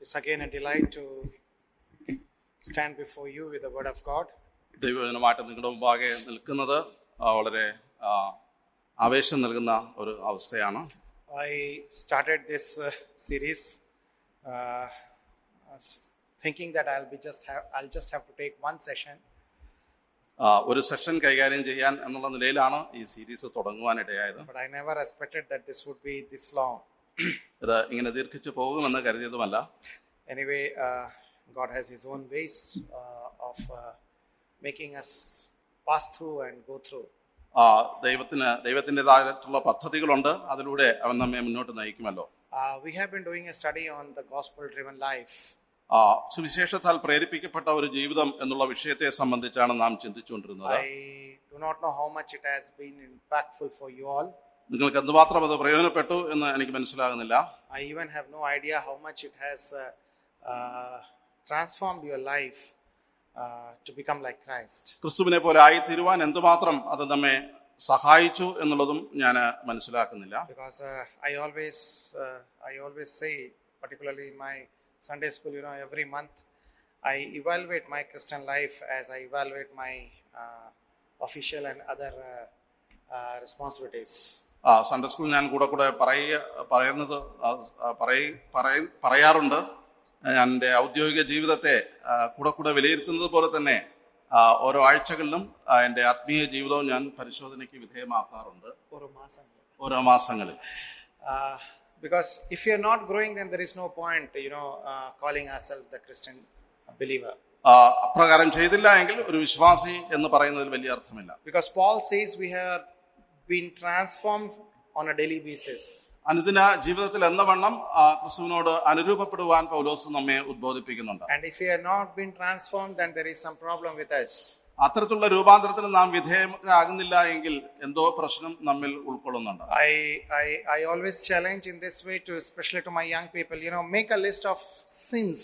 It's again a delight to stand before you with the word of God. ദൈവജനമായിട്ട് നിങ്ങളുടെ മുമ്പാകെ നിൽക്കുന്നത് വളരെ ആവേശം നൽകുന്ന ഒരു അവസ്ഥയാണ്. I started this series thinking that I'll just have to take one session. ഒരു സെഷൻ കൈകാര്യം ചെയ്യാൻ എന്നുള്ള നിലയിലാണ് ഈ series തുടങ്ങുവാനിടയായത്. But I never expected that this would be this long. ഇത് ഇങ്ങനെ ദീർഘിച്ചു പോകുമെന്ന് കരുതിയതുമല്ല. Anyway, God has His own ways of making us pass through and go through. ദൈവത്തിൻ്റെതായിട്ടുള്ള പദ്ധതികളുണ്ട്, അതിലൂടെ അവൻ നമ്മെ മുന്നോട്ട് നയിക്കുമല്ലോ. We have been doing a study on the gospel-driven life. സുവിശേഷത്താൽ പ്രേരിപ്പിക്കപ്പെട്ട ഒരു ജീവിതം എന്നുള്ള വിഷയത്തെ സംബന്ധിച്ചാണ് നാം ചിന്തിച്ചുകൊണ്ടിരുന്നത്. I do not know how much it has been impactful for you all. നിങ്ങൾക്ക് എന്തുമാത്രം അത് പ്രയോജനപ്പെട്ടു എന്ന് എനിക്ക് മനസ്സിലാകുന്നില്ല. I even have no idea how much it has transformed your life to become like Christ. ക്രിസ്തുവിനെ പോലെ ആയി തീരുവാൻ എന്തുമാത്രം അത് നമ്മെ സഹായിച്ചു എന്നുള്ളതും ഞാൻ മനസ്സിലാക്കുന്നില്ല. Because I always say, particularly in my Sunday school, every month I evaluate my Christian life as I evaluate my official and other responsibilities. Sunday school ഞാൻ കൂടെ പറയാറുണ്ട്. ഞാൻ എൻ്റെ ഔദ്യോഗിക ജീവിതത്തെ കൂടെ വിലയിരുത്തുന്നത് പോലെ തന്നെ ഓരോ ആഴ്ചകളിലും എൻ്റെ ആത്മീയ ജീവിതവും ഞാൻ പരിശോധനയ്ക്ക് വിധേയമാക്കാറുണ്ട്, ഓരോ മാസങ്ങളിൽ. Because if you are not growing, then there is no point, calling ourselves the Christian believer. അപ്രകാരം ചെയ്തില്ല എങ്കിൽ ഒരു വിശ്വാസി എന്ന് പറയുന്നതിൽ വലിയ അർത്ഥമില്ല. Because Paul says we have been transformed on a daily basis. അനുദിന ജീവിതത്തിൽ എന്ന വണ്ണം ക്രിസ്തുവിനോട് അനുരൂപപ്പെടുവാൻ പൗലോസ് നമ്മെ ഉദ്ബോധിപ്പിക്കുന്നുണ്ട്. And if we have not been transformed, then there is some problem with us. അത്തരത്തിലുള്ള രൂപാന്തരത്തിന് നാം വിധേയരാകുന്നില്ല എങ്കിൽ എന്തോ പ്രശ്നം നമ്മിൽ ഉൾക്കൊള്ളുന്നുണ്ട്. I always challenge in this way, especially to my young people, make a list of sins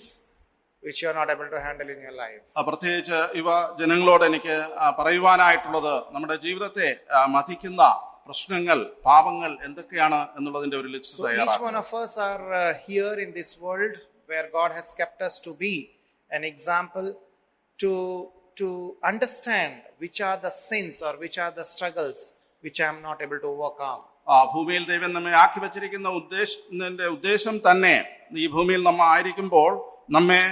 which you are not able to handle in your life. പ്രത്യേകിച്ച് യുവ ജനങ്ങളോട് എനിക്ക് പറയുവാനായിട്ടുള്ളത്, നമ്മുടെ ജീവിതത്തെ മതിക്കുന്ന പ്രശ്നങ്ങൾ, പാപങ്ങൾ എന്തൊക്കെയാണ് എന്നുള്ളതിന്റെ ഒരു ലിസ്റ്റ് തയ്യാറാക്കുക. Each one of us are here in this world where God has kept us to be an example to understand which are the sins or which are the struggles which I am not able to overcome. ഭൂമിയിൽ ദൈവം നമ്മെ ആക്കി വെച്ചിരിക്കുന്ന ഉദ്ദേശം തന്നെ ഈ ഭൂമിയിൽ നമ്മ ആയിരിക്കുമ്പോൾ നമ്മെ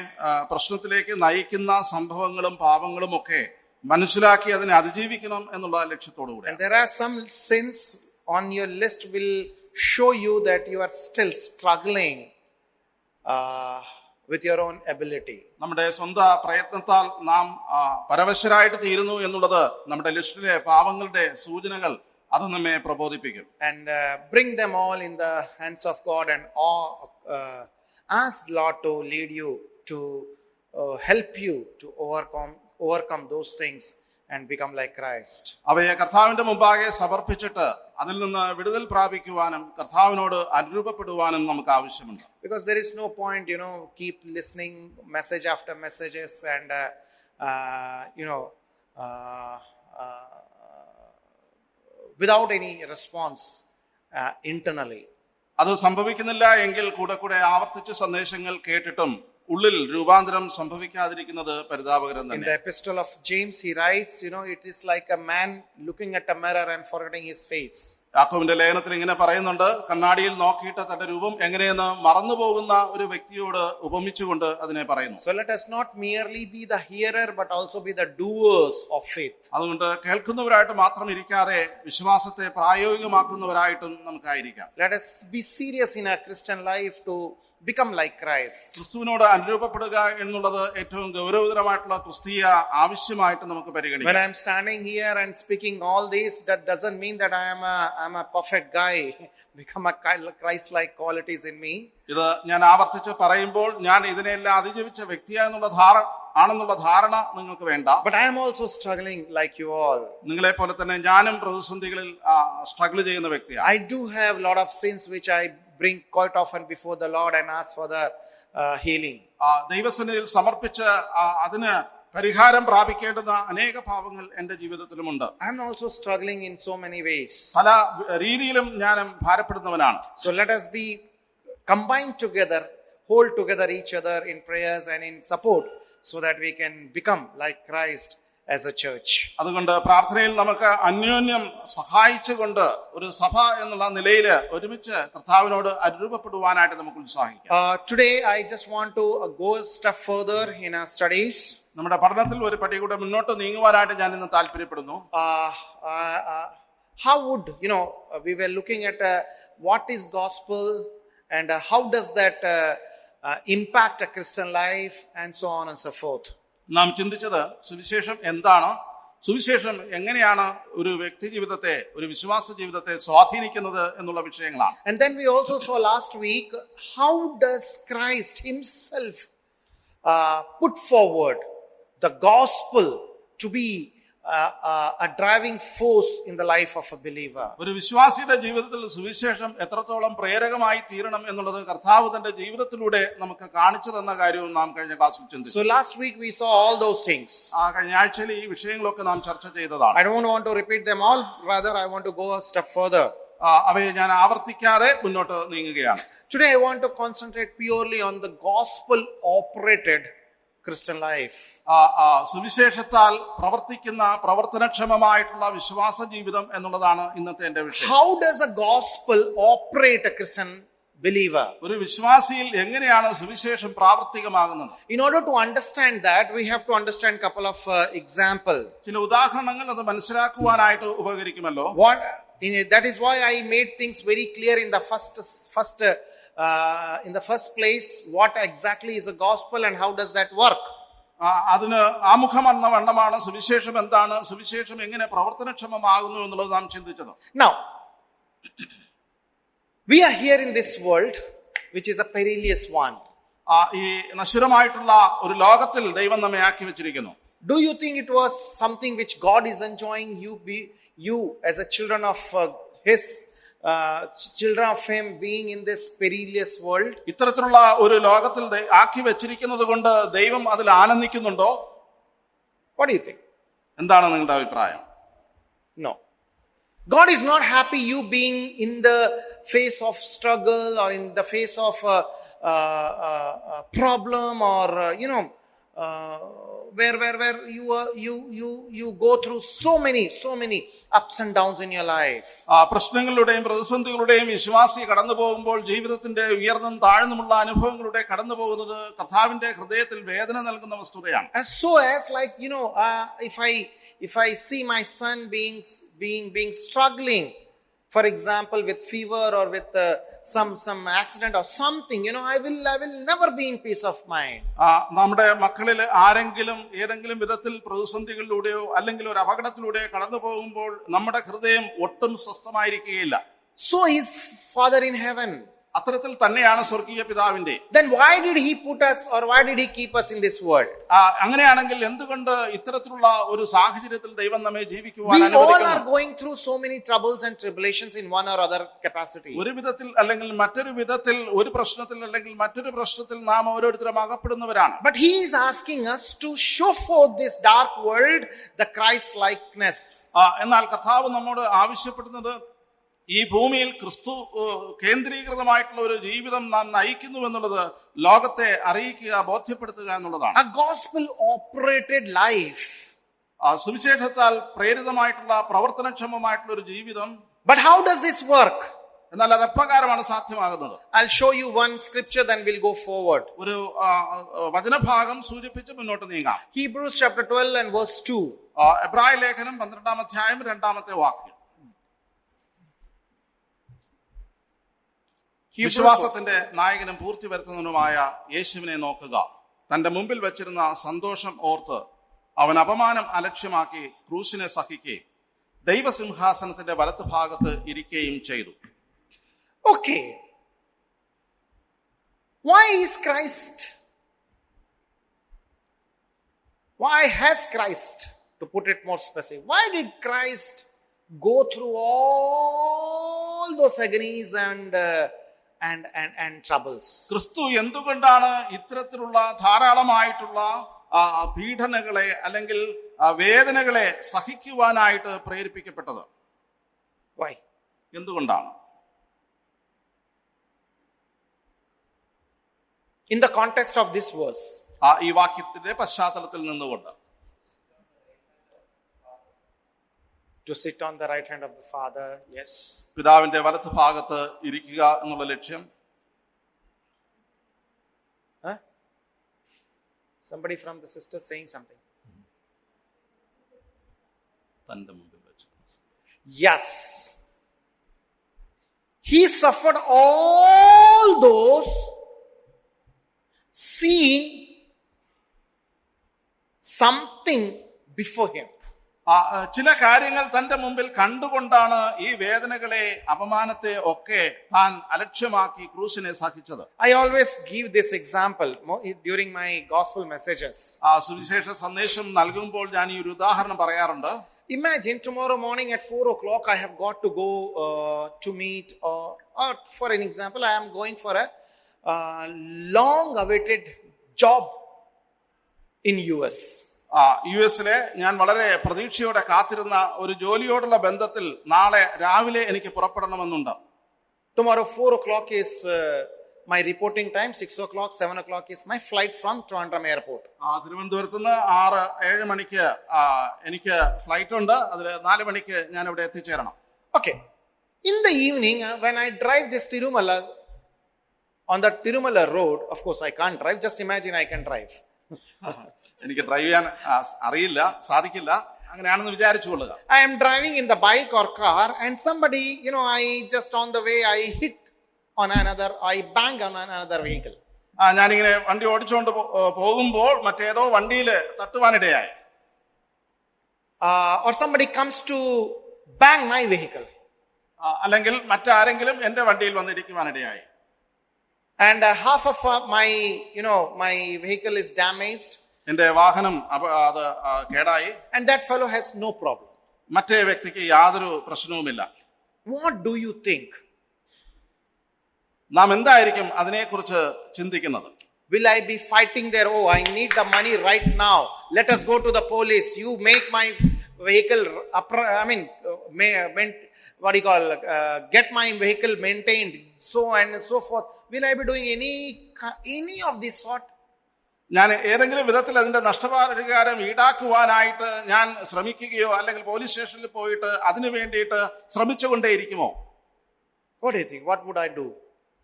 പ്രശ്നത്തിലേക്ക് നയിക്കുന്ന സംഭവങ്ങളും പാപങ്ങളും ഒക്കെ മനസ്സിലാക്കി അതിനെ അതിജീവിക്കണം എന്നുള്ള ലക്ഷ്യത്തോടുകൂടി. And there are some sins on your list will show you that you are still struggling with your own ability. നമ്മുടെ സ്വന്തം പ്രയത്നത്താൽ നാം പരവശരായിട്ട് തീരുന്നു എന്നുള്ളത് നമ്മുടെ ലിസ്റ്റിലെ പാപങ്ങളുടെ സൂചനകൾ അത് നമ്മെ പ്രബോധിപ്പിക്കും. And bring them all in the hands of God and ask the Lord to lead you, to help you to overcome those things and become like Christ. അവയെ കർത്താവിന്റെ മുമ്പാകെ സമർപ്പിച്ചിട്ട് അതിൽ നിന്ന് വിടുതൽ പ്രാപിക്കുവാനും കർത്താവിനോട് അനുരൂപപ്പെടുവാനും നമുക്ക് ആവശ്യമുണ്ട്. Because there is no point, keep listening message after messages and without any response internally. അത് സംഭവിക്കുന്നില്ല എങ്കിൽ കൂടെ ആവർത്തിച്ച് സന്ദേശങ്ങൾ കേട്ടിട്ടും ഉള്ളിൽ രൂപാന്തരം സംഭവിക്കാതിരിക്കുന്നത് പരിതാപകരം തന്നെ. In the epistle of James he writes, it is like a man looking at a mirror and forgetting his face. യാക്കോബിന്റെ ലേഖനത്തിൽ ഇങ്ങനെ പറയുന്നുണ്ട്, കണ്ണാടിയിൽ നോക്കിയിട്ട് തന്റെ രൂപം എങ്ങനെയെന്ന് മറന്നു പോകുന്ന ഒരു വ്യക്തിയോട് ഉപമിച്ചുകൊണ്ട് അതിനെ പറയുന്നു. So let us not merely be the hearer but also be the doers of faith. അതുകൊണ്ട് കേൾക്കുന്നവരായിട്ട് മാത്രം ഇരിക്കാതെ വിശ്വാസത്തെ പ്രായോഗികമാക്കുന്നവരായിട്ടും നമുക്കായിരിക്കാം. Let us be serious in our Christian life to become like Christ. ക്രിസ്തുവിനോട് അനുരൂപപ്പെടുക എന്നുള്ളത് ഏറ്റവും ഗൗരവതരമായിട്ടുള്ള ക്രിസ്തീയ ആവശ്യമായിട്ട് നമുക്ക് പരിഗണിക്കാം. When I am standing here and speaking all this, that doesn't mean that I am a perfect guy. Become a Christ-like qualities in me. ഇത് ഞാൻ ആവർത്തിച്ച് പറയുമ്പോൾ ഞാൻ ഇതിനെല്ലാം അതിജീവിച്ച വ്യക്തിയാണെന്നുള്ള ധാരണ നിങ്ങൾക്ക് വേണ്ട. But I am also struggling like you all. നിങ്ങളെ പോലെ തന്നെ ഞാനും പ്രതിസന്ധികളിൽ സ്ട്രഗിൾ ചെയ്യുന്ന വ്യക്തിയാണ്. I do have a lot of sins which I bring quite often before the Lord and ask for the healing. ദൈവസന്നിധിയിൽ സമർപ്പിച്ച് അതിന് പരിഹാരം പ്രാപിക്കേണ്ടുന്ന അനേക പാപങ്ങൾ എന്റെ ജീവിതത്തിലുമുണ്ട്. I am also struggling in so many ways. പല രീതിയിലും ഞാൻ ഭാരപ്പെടുന്നവനാണ്. So let us be combined together hold together each other in prayers and in support so that we can become like Christ as a church. അതുകൊണ്ട് പ്രാർത്ഥനയിൽ നമുക്ക് അന്യോന്യം സഹായിച്ചുകൊണ്ട് ഒരു സഭ എന്നുള്ള നിലയിൽ ഒരുമിച്ച് കർത്താവിനോട് അനുരൂപപ്പെടുവാനായിട്ട് നമുക്ക് ഉത്സാഹിക്കാം. Today I just want to go a step further in our studies. നമ്മുടെ പഠനത്തിൽ ഒരു പടി കൂടെ മുന്നോട്ട് നീങ്ങുവാനായിട്ട് ഞാൻ ഇന്ന് താല്പര്യപ്പെടുന്നു. How would we were looking at what is gospel and how does that impact a Christian life and so on and so forth. നാം ചിന്തിച്ചത് സുവിശേഷം എന്താണ്, സുവിശേഷം എങ്ങനെയാണ് ഒരു വ്യക്തി ജീവിതത്തെ, ഒരു വിശ്വാസ ജീവിതത്തെ സ്വാധീനിക്കുന്നത് എന്നുള്ള വിഷയങ്ങളാണ്. And then we also saw last week how does Christ himself put forward the gospel to be a driving force in the life of a believer. ഒരു വിശ്വാസിയുടെ ജീവിതത്തിൽ സുവിശേഷം എത്രത്തോളം പ്രേരകമായി തീരണം എന്നുള്ളത് കർത്താവ് തന്റെ ജീവിതത്തിലൂടെ നമുക്ക് കാണിച്ചു തന്ന കാര്യവും നാം കഴിഞ്ഞ ക്ലാസ്സിൽ ചിന്തിച്ചു. So last week we saw all those things. കഴിഞ്ഞ ആഴ്ചയിൽ ഈ വിഷയങ്ങളൊക്കെ നാം ചർച്ച ചെയ്തതാണ്. I don't want to repeat them all, rather I want to go a step further. അവയെ ഞാൻ ആവർത്തിക്കാതെ മുന്നോട്ട് നീങ്ങുകയാണ്. Today I want to concentrate purely on the gospel operated Christian life. സുവിശേഷത്താൽ പ്രവർത്തിക്കുന്ന പ്രവർത്തനക്ഷമമായിട്ടുള്ള വിശ്വാസ ജീവിതം എന്നുള്ളതാണ് ഇന്നത്തെ എന്റെ വിഷയം. How does a gospel operate a Christian believer? ഒരു വിശ്വാസിയിൽ എങ്ങനെയാണ് സുവിശേഷം പ്രാവർത്തികമാകുന്നത്? In order to understand that, we have to understand couple of example. ചില ഉദാഹരണങ്ങൾ അത് മനസ്സിലാക്കുവാനായിട്ട് ഉപകരിക്കുമല്ലോ. That is why I made things very clear in the first place what exactly is the gospel and how does that work. അതിന് ആമുഖമെന്ന വണ്ണമാണ് സുവിശേഷം എന്താണ്, സുവിശേഷം എങ്ങനെ പ്രവർത്തനക്ഷമമാകുന്നു എന്നുള്ളത് നാം ചിന്തിച്ചത്. Now we are here in this world which is a perilous one. ഈ നശ്വരമായിട്ടുള്ള ഒരു ലോകത്തിൽ ദൈവം നമ്മെ ആക്കി വെച്ചിരിക്കുന്നു. Do you think it was something which God is enjoying, you as a children of his children of him being in this perilous world? ഇത്തരത്തിലുള്ള ഒരു ലോകത്തിൽ ആക്കി വെച്ചിരിക്കുന്നത് കൊണ്ട് ദൈവം അതിൽ ആനന്ദിക്കുന്നുണ്ടോ? What do you think? എന്താണ് നിങ്ങളുടെ അഭിപ്രായം? No. God is not happy you being in the face of struggle or in the face of a problem or where you go through so many ups and downs in your life. പ്രശ്നങ്ങളുടെയും പ്രതിസന്ധികളുടെയും വിശ്വാസി കടന്നു പോകുമ്പോൾ ജീവിതത്തിന്റെ ഉയർന്നും താഴ്ന്നുമുള്ള അനുഭവങ്ങളുടെ കടന്നു പോകുന്നത് കർത്താവിന്റെ ഹൃദയത്തിൽ വേദന നൽകുന്ന വസ്തുതയാണ്. If I see my son being struggling, for example with fever or with some accident or something, I will never be in peace of mind. നമ്മുടെ മക്കളിൽ ആരെങ്കിലും ഏതെങ്കിലും വിധത്തിൽ പ്രതിസന്ധികളിലൂടെയോ അല്ലെങ്കിൽ ഒരു അപകടത്തിലൂടെയോ കടന്നു പോകുമ്പോൾ നമ്മുടെ ഹൃദയം ഒട്ടും സ്വസ്ഥമായിരിക്കുകയില്ല. So is Father in heaven. അത്തരത്തിൽ തന്നെയാണ് സ്വർഗീയ പിതാവിന്റെ. Then why did he put us or why did he keep us in this world? അങ്ങനെയാണെങ്കിൽ എന്തുകൊണ്ട് ഇത്തരത്തിലുള്ള ഒരു സാഹചര്യത്തിൽ ദൈവം നമ്മെ ജീവിക്കുവാൻ അനുവദിക്കുന്നു? We all are going through so many troubles and tribulations in one or other capacity. ഒരു വിധത്തിൽ അല്ലെങ്കിൽ മറ്റൊരു വിധത്തിൽ, ഒരു പ്രശ്നത്തിൽ അല്ലെങ്കിൽ മറ്റൊരു പ്രശ്നത്തിൽ നാം ഓരോരുത്തരും അകപ്പെടുന്നവരാണ്. But he is asking us to show forth this dark world the Christ likeness. എന്നാൽ കർത്താവ് നമ്മോട് ആവശ്യപ്പെടുന്നത് ഈ ഭൂമിയിൽ ക്രിസ്തു കേന്ദ്രീകൃതമായിട്ടുള്ള ഒരു ജീവിതം നാം നയിക്കുന്നു എന്നുള്ളത് ലോകത്തെ അറിയിക്കുക, ബോധ്യപ്പെടുത്തുക എന്നുള്ളതാണ്. A gospel operated life. സുവിശേഷത്താൽ പ്രേരിതമായിട്ടുള്ള പ്രവർത്തനക്ഷമമായിട്ടുള്ള ഒരു ജീവിതം. But how does this work? എന്നാൽ അത് എപ്രകാരമാണ് സാധ്യമാകുന്നത്? I'll show you one scripture, then we'll go forward. ഒരു വചനഭാഗം സൂചിപ്പിച്ച് മുന്നോട്ട് നീങ്ങാം. Hebrews chapter 12 and verse 2. എബ്രായ ലേഖനം 12-ാം അധ്യായം 2-ാമത്തെ വാക്യം. വിശ്വാസത്തിന്റെ നായകനും പൂർത്തി വരുത്തുന്നതിനുമായ യേശുവിനെ നോക്കുക. തന്റെ മുമ്പിൽ വെച്ചിരുന്ന സന്തോഷം ഓർത്ത് അവൻ അപമാനം അലക്ഷ്യമാക്കി ക്രൂശിനെ സഹിക്കുകയും ദൈവസിംഹാസനത്തിന്റെ വലത്ത് ഭാഗത്ത് ഇരിക്കുകയും ചെയ്തു. Okay. Why has Christ, to put it more specific, why did Christ go through all those agonies and troubles? ക്രിസ്തു എന്തുകൊണ്ടാണ് ഇത്തരത്തിലുള്ള ധാരാളമായിട്ടുള്ള പീഡനങ്ങളെ അല്ലെങ്കിൽ വേദനകളെ സഹിക്കുവാനായിട്ട് പ്രേരിപ്പിക്കപ്പെട്ടത്? Why? എന്തുകൊണ്ടാണ്? In the context of this verse, ഈ വാക്യത്തിന്റെ പശ്ചാത്തലത്തിൽ നിന്നുകൊണ്ട് to sit on the right hand of the Father, yes. പിതാവിന്റെ വലത്ത് ഭാഗത്ത് ഇരിക്കുക എന്നുള്ള ലക്ഷ്യം. Huh? Somebody from the sisters saying something. തന്റെ മുമ്പിൽ വെച്ച്. Yes. He suffered all those seeing something before him. ചില കാര്യങ്ങൾ തന്റെ മുമ്പിൽ കണ്ടുകൊണ്ടാണ് ഈ വേദനകളെ അപമാനത്തെ ഒക്കെ താൻ അലക്ഷ്യമാക്കി ക്രൂശിനെ സഹിച്ചത്. I always give this example during my gospel messages. സുവിശേഷ സന്ദേശം നൽകുമ്പോൾ ഞാൻ ഈ ഒരു ഉദാഹരണം പറയാറുണ്ട്. Imagine tomorrow morning at 4 o'clock I have got to go to meet or for an example I am going for a long awaited job in US. US-ലെ ഞാൻ വളരെ പ്രതീക്ഷയോടെ കാത്തിരുന്ന ഒരു ജോലിയോടുള്ള ബന്ധത്തിൽ നാളെ രാവിലെ എനിക്ക് പുറപ്പെടണമെന്നുണ്ട്. Tomorrow 4 o'clock is my reporting time. 6 o'clock, 7 o'clock is my flight from Trivandrum airport. തിരുവനന്തപുരത്ത് നിന്ന് 6-7 മണിക്ക് എനിക്ക് ഫ്ലൈറ്റ് ഉണ്ട്. അതിൽ 4 മണിക്ക് ഞാൻ ഇവിടെ എത്തിച്ചേരണം. Okay. In the evening, when I drive this Tirumala, on the Tirumala road, of course I can't drive. Just imagine I can drive. എനിക്ക് ഡ്രൈവ് ചെയ്യാൻ അറിയില്ല, സാധിക്കില്ല. അങ്ങനെയാണെന്ന് വിചാരിച്ചുകൊള്ളുക. I am driving in the bike or car and somebody, I just on the way I hit on another, I bang on another vehicle. ഞാനിങ്ങനെ വണ്ടി ഓടിച്ചുകൊണ്ട് പോകുമ്പോൾ മറ്റേതോ വണ്ടിയിൽ തട്ടുവാനിടയായി. Or somebody comes to bang my vehicle. അല്ലെങ്കിൽ മറ്റാരെങ്കിലും എന്റെ വണ്ടിയിൽ വന്നിരിക്കുവാനിടയായി. And half of my vehicle is damaged. എന്റെ വാഹനം അത് കേടായി. And that fellow has no problem. മറ്റേ വ്യക്തിക്ക് യാതൊരു പ്രശ്നവുമില്ല. What do you think? നാം എന്തായിരിക്കും അതിനെക്കുറിച്ച് ചിന്തിക്കുന്നത്? Will I be fighting there? Oh, I need the money right now. Let us go to the police. You make my vehicle, get my vehicle maintained, so and so forth. Will I be doing any of this sort? ഞാൻ ഏതെങ്കിലും വിധത്തിൽ അതിന്റെ നഷ്ടപരിഹാരം ഈടാക്കുവാനായിട്ട് ഞാൻ ശ്രമിക്കുകയോ അല്ലെങ്കിൽ police സ്റ്റേഷനിൽ പോയിട്ട് അതിനു വേണ്ടിയിട്ട് ശ്രമിച്ചുകൊണ്ടേയിരിക്കുമോ? What do you think? What would I do?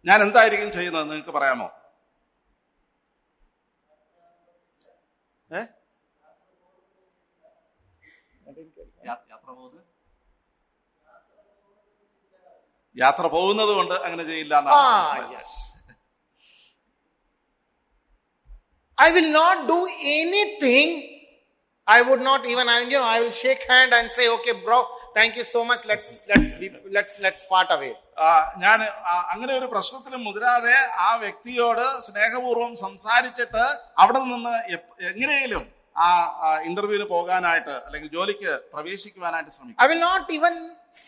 ഞാൻ എന്തായിരിക്കും ചെയ്യുന്നത് നിങ്ങൾക്ക് പറയാമോ? യാത്ര പോകുന്നത് കൊണ്ട് അങ്ങനെ ചെയ്യില്ല. Yes. I will not do anything. I would not even, I will shake hand and say, okay, bro, thank you so much. Let's part away. ഞാൻ അങ്ങനെ ഒരു പ്രശ്നത്തിലും മുതിരാതെ ആ വ്യക്തിയോട് സ്നേഹപൂർവ്വം സംസാരിച്ചിട്ട് അവിടെ നിന്ന് എങ്ങനെയും ആ ഇന്റർവ്യൂവിന് പോകാനായിട്ട് അല്ലെങ്കിൽ ജോലിക്ക് പ്രവേശിക്കുവാനായിട്ട് ശ്രമിക്കും. I will not even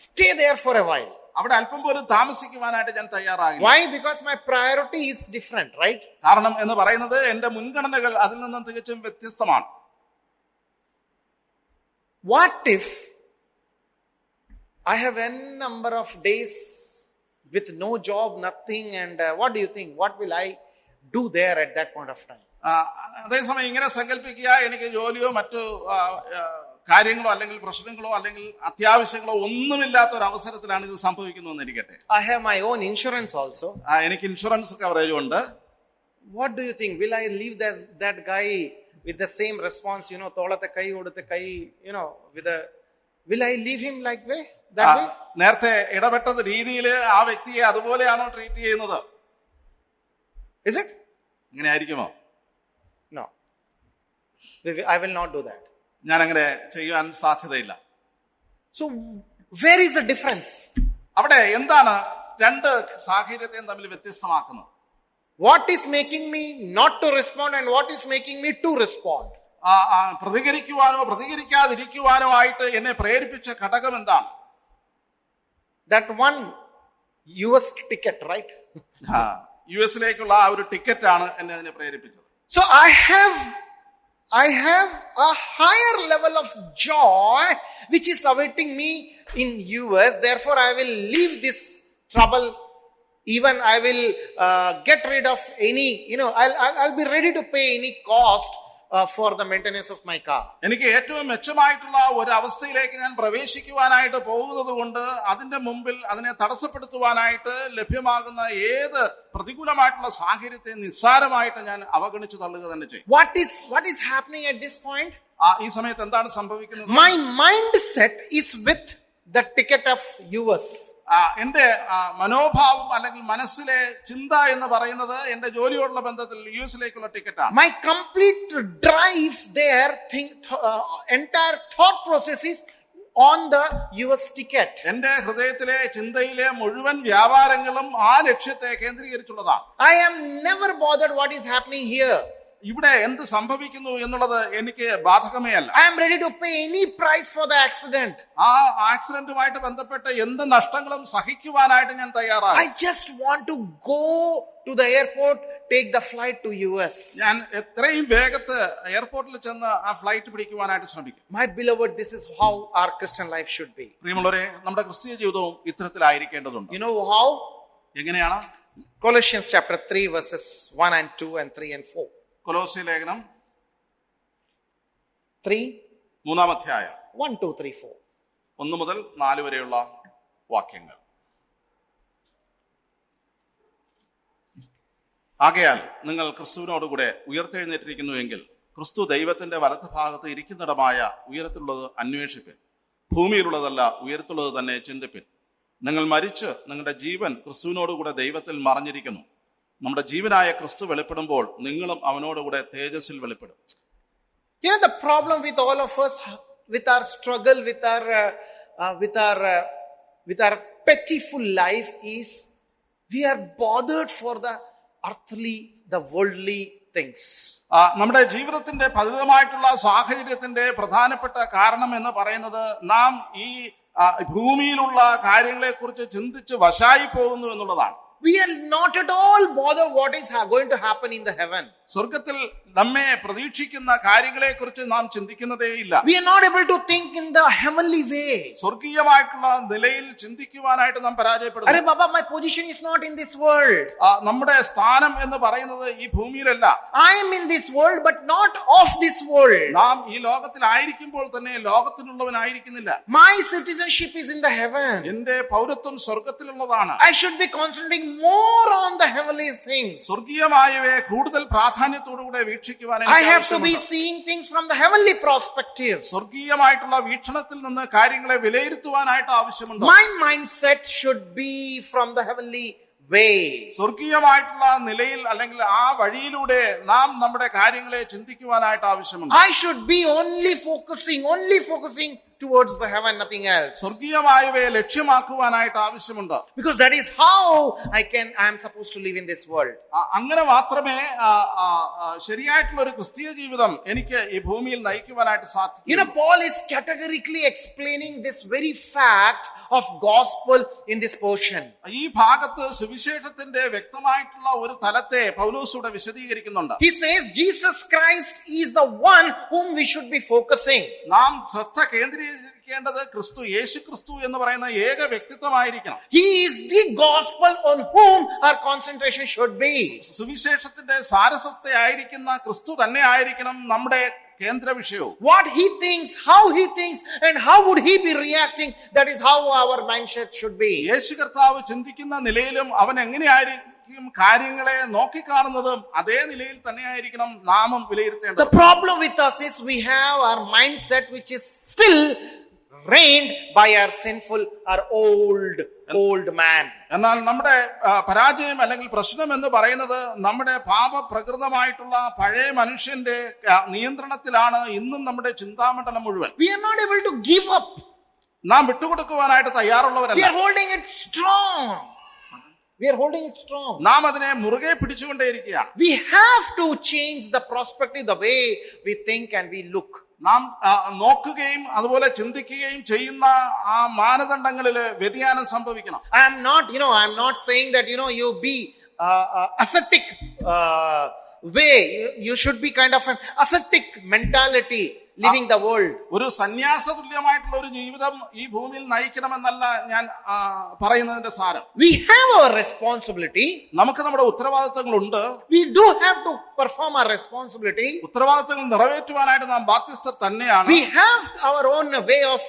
stay there for a while. അവിടെ അല്പം പോലും താമസിക്കുവാനായിട്ട് ഞാൻ തയ്യാറാകില്ല. Why? Because my priority is different, right? കാരണം എന്ന് പറയുന്നത് എന്റെ മുൻഗണനകൾ അതിൽ നിന്നും തികച്ചും വ്യത്യസ്തമാണ്. What if I have n number of days with no job, nothing, and what do you think? What will I do there at that point of time? അതേസമയം ഇങ്ങനെ സങ്കല്പിക്കുക, എനിക്ക് ജോലിയോ മറ്റു കാര്യങ്ങളോ അല്ലെങ്കിൽ പ്രശ്നങ്ങളോ അല്ലെങ്കിൽ അത്യാവശ്യങ്ങളോ ഒന്നുമില്ലാത്ത ഒരു അവസരത്തിലാണ് ഇത് സംഭവിക്കുന്നതെന്ന് ഇരിക്കട്ടെ. I have my own insurance also. എനിക്ക് ഇൻഷുറൻസ് കവറേജ് ഉണ്ട്. What do you think? Will I leave that guy with the same response, തോളത്തെ കൈ കൊടുത്ത കൈ, will I leave him that way? നേരത്തെ ഇടപെട്ട രീതിയിൽ ആ വ്യക്തിയെ അതുപോലെയാണോ ട്രീറ്റ് ചെയ്യുന്നത്? Is it? ഇങ്ങനെ ആയിരിക്കുമോ? No. I will not do that. ഞാൻ അങ്ങനെ ചെയ്യാൻ സാധ്യതയില്ല. So where is the difference? അവിടെ എന്താണ് രണ്ട് സാഹചര്യത്തെയും തമ്മിൽ വ്യത്യസ്തമാക്കുന്നത്? What is making me not to respond and what is making me to respond? പ്രതികരിക്കുവാനോ പ്രതികരിക്കാതിരിക്കുവാനോ ആയിട്ട് എന്നെ പ്രേരിപ്പിച്ച ഘടകം എന്താണ്? That one US ticket, right? യുഎസിലേക്കുള്ള ആ ഒരു ടിക്കറ്റ് ആണ് എന്നെ അതിനെ പ്രേരിപ്പിച്ചത്. So I have a higher level of joy which is awaiting me in US. Therefore I will leave this trouble Even I will get rid of any, I'll be ready to pay any cost for the maintenance of my car. എനിക്ക് ഏറ്റവും മെച്ചമായിട്ടുള്ള ഒരു അവസ്ഥയിലേക്ക് ഞാൻ പ്രവേശിക്കുവാനായിട്ട് പോകുന്നത് കൊണ്ട് അതിന്റെ മുമ്പിൽ അതിനെ തടസ്സപ്പെടുത്തുവാനായിട്ട് ലഭ്യമാകുന്ന ഏത് പ്രതികൂലമായിട്ടുള്ള സാഹചര്യത്തെ നിസ്സാരമായിട്ട് ഞാൻ അവഗണിച്ചു തള്ളുക തന്നെ ചെയ്യും. What is happening at this point? ഈ സമയത്ത് എന്താണ് സംഭവിക്കുന്നത്? My mindset is with the ticket of US. എന്റെ മനോഭാവം അല്ലെങ്കിൽ മനസ്സിലെ ചിന്ത എന്ന് പറയുന്നത് എന്റെ ജോലിയോടുള്ള ബന്ധത്തിൽ യുഎസിലേക്കുള്ള ടിക്കറ്റാണ്. My complete drive there, entire thought process is on the US ticket. എന്റെ ഹൃദയത്തിലെ ചിന്തയിലെ മുഴുവൻ വ്യാപാരങ്ങളും ആ ലക്ഷ്യത്തെ കേന്ദ്രീകരിച്ചുള്ളതാണ്. I am never bothered what is happening here. ഇവിടെ എന്ത് സംഭവിക്കുന്നു എന്നുള്ളത് എനിക്ക് ബാധകമേ അല്ല. I am ready to pay any price for the accident. ആ ആക്സിഡന്റുമായിട്ട് ബന്ധപ്പെട്ട എന്ത് നഷ്ടങ്ങളും സഹിക്കുവാനായിട്ട് ഞാൻ തയ്യാറാണ്. I just want to go to the airport, take the flight to US. ഞാൻ എത്രയും വേഗത്തിൽ എയർപോർട്ടിൽ ചെന്ന് ആ ഫ്ലൈറ്റ് പിടിക്കുവാനായിട്ട് ശ്രമിക്കും. My beloved, this is how our Christian life should be. പ്രിയമുള്ളവരെ, നമ്മുടെ ക്രിസ്തീയ ജീവിതവും ഇത്തരത്തിലായിരിക്കേണ്ടതുണ്ട്. You know how? എങ്ങനെയാണ്? Colossians chapter 3 verses 1 and 2 and 3 and 4. കൊലോസ്യ ലേഖനം 3 മൂന്നാം അധ്യായം 1 2 3 4 1 മുതൽ 4 വരെയുള്ള വാക്യങ്ങൾ. ആകയാൽ നിങ്ങൾ ക്രിസ്തുവിനോടുകൂടെ ഉയർത്തെഴുന്നേറ്റിരിക്കുന്നുവെങ്കിൽ ക്രിസ്തു ദൈവത്തിന്റെ വലത്ത് ഭാഗത്ത് ഇരിക്കുന്നിടമായ ഉയരത്തിലുള്ളത് അന്വേഷിപ്പിൻ, ഭൂമിയിലുള്ളതല്ല ഉയരത്തിലുള്ളത് തന്നെ ചിന്തിപ്പിൻ. നിങ്ങൾ മരിച്ച് നിങ്ങളുടെ ജീവൻ ക്രിസ്തുവിനോടുകൂടെ ദൈവത്തിൽ മറഞ്ഞിരിക്കുന്നു. നമ്മുടെ ജീവനായ ക്രിസ്തു വെളിപ്പെടുമ്പോൾ നിങ്ങളും അവനോടുകൂടെ തേജസ്സിൽ വെളിപ്പെടും. The problem with all of us, with our struggle, with our pitiful life is we are bothered for the earthly, the worldly things. നമ്മുടെ ജീവിതത്തിന്റെ ഫലിതമായിട്ടുള്ള സാഹചര്യത്തിന്റെ പ്രധാനപ്പെട്ട കാരണം എന്ന് പറയുന്നത് നാം ഈ ഭൂമിയിലുള്ള കാര്യങ്ങളെ കുറിച്ച് ചിന്തിച്ച് വശായി പോകുന്നു എന്നുള്ളതാണ്. We are not at all bothered what is going to happen in the heaven. സ്വർഗത്തിൽ നമ്മെ പ്രതീക്ഷിക്കുന്ന കാര്യങ്ങളെ കുറിച്ച് നാം ചിന്തിക്കുന്നതേ ഇല്ല. We are not able to think in the heavenly way. സ്വർഗീയമായിട്ടുള്ള നിലയിൽ ചിന്തിക്കുവാനായിട്ട് നാം പരാജയപ്പെടുന്നു. Arey baba, my position is not in this world. നമ്മുടെ സ്ഥാനം എന്ന് പറയുന്നത് ഈ ഭൂമിയിലല്ല. I am in this world but not of this world. നാം ഈ ലോകത്തിലായിരിക്കുമ്പോൾ തന്നെ ലോകത്തിലുള്ളവനായിരിക്കുന്നില്ല. My citizenship is in the heaven. എന്റെ പൗരത്വം സ്വർഗത്തിലുള്ളതാണ്. I should be concentrating more on the heavenly things. സ്വർഗീയമായവയെ കൂടുതൽ പ്രാധാന്യത്തോടുകൂടെ വീക്ഷിക്കുവാൻ I have to be seeing things from the heavenly perspective. സ്വർഗീയമായിട്ടുള്ള വീക്ഷണത്തിൽ നിന്ന് കാര്യങ്ങളെ വിലയിരുത്തുവാനായിട്ട് ആവശ്യമുണ്ട്. My mindset should be from the heavenly way. സ്വർഗീയമായിട്ടുള്ള നിലയിൽ അല്ലെങ്കിൽ ആ വഴിയിലൂടെ നാം നമ്മുടെ കാര്യങ്ങളെ ചിന്തിക്കുവാനായിട്ട് ആവശ്യമുണ്ട്. I should be only focusing towards the heaven, nothing else. സ്വർഗീയമായവയെ ലക്ഷ്യമാക്കുവാനായിട്ട് ആവശ്യമുണ്ട്. Because that is how I am supposed to live in this world. അങ്ങനെ മാത്രമേ ശരിയായിട്ടുള്ള ഒരു ക്രിസ്തീയ ജീവിതം എനിക്ക് ഈ ഭൂമിയിൽ നയിക്കുവാനായിട്ട് സാധിക്കൂ. Paul is categorically explaining this very fact of gospel in this portion. ഈ ഭാഗത്ത് സുവിശേഷത്തിന്റെ വ്യക്തമായിട്ടുള്ള ഒരു തലത്തെ പൗലോസ് ഇവിടെ വിശദീകരിക്കുന്നുണ്ട്. He says Jesus Christ is the one whom we should be focusing. നാം ശ്രദ്ധ കേന്ദ്രീകരിക്കേണ്ടത് ക്രിസ്തു, യേശു ക്രിസ്തു എന്ന് പറയുന്ന ഏക വ്യക്തിത്വമായിരിക്കണം. He is the gospel on whom our concentration should be. സുവിശേഷത്തിന്റെ സാരസത്തെ ആയിരിക്കുന്ന ക്രിസ്തു തന്നെ ആയിരിക്കണം നമ്മുടെ കേന്ദ്ര വിഷയവും. What he thinks, how he thinks, and how would he be reacting, that is how our mindset should be. യേശു കർത്താവ് ചിന്തിക്കുന്ന നിലയിലും അവൻ എങ്ങനെയായിരിക്കും കാര്യങ്ങളെ നോക്കിക്കാണുന്നതും അതേ നിലയിൽ തന്നെയായിരിക്കണം നാമും വിലയിരുത്തേണ്ടത്. The problem with us is we have our mindset which is still reigned by our sinful, our old man. എന്നാൽ നമ്മുടെ പരാജയം അല്ലെങ്കിൽ പ്രശ്നം എന്ന് പറയുന്നത് നമ്മുടെ പാപപ്രകൃതമായിട്ടുള്ള പഴയ മനുഷ്യന്റെ നിയന്ത്രണത്തിലാണ് ഇന്നും നമ്മുടെ ചിന്താമണ്ഡലം മുഴുവൻ. We are not able to give up. നാം വിട്ടുകൊടുക്കുവാനായിട്ട് തയ്യാറുള്ളവരല്ല. We are holding it strong. നാം അതിനെ മുറുകെ പിടിച്ചുകൊണ്ടേയിരിക്കുകയാണ്. We have to change the perspective, the way we think and we look. നാം നോക്കുകയും അതുപോലെ ചിന്തിക്കുകയും ചെയ്യുന്ന ആ മാനദണ്ഡങ്ങളിൽ വ്യതിയാനം സംഭവിക്കണം. I am not saying that you be ascetic way. You should be kind of an ascetic mentality. living the world. ഒരു സന്യാസ തുല്യമായിട്ടുള്ള ഒരു ജീവിതം ഈ ഭൂമിയിൽ നയിക്കണമെന്നല്ല ഞാൻ പറയുന്നതിന്റെ സാരം. We have our responsibility. നമുക്ക് നമ്മുടെ ഉത്തരവാദിത്തങ്ങളുണ്ട്. We do have to perform our responsibility. ഉത്തരവാദിത്തങ്ങൾ നിറവേറ്റുവാനായിട്ട് നാം ബാധ്യസ്ഥർ തന്നെയാണ്. We have our own way of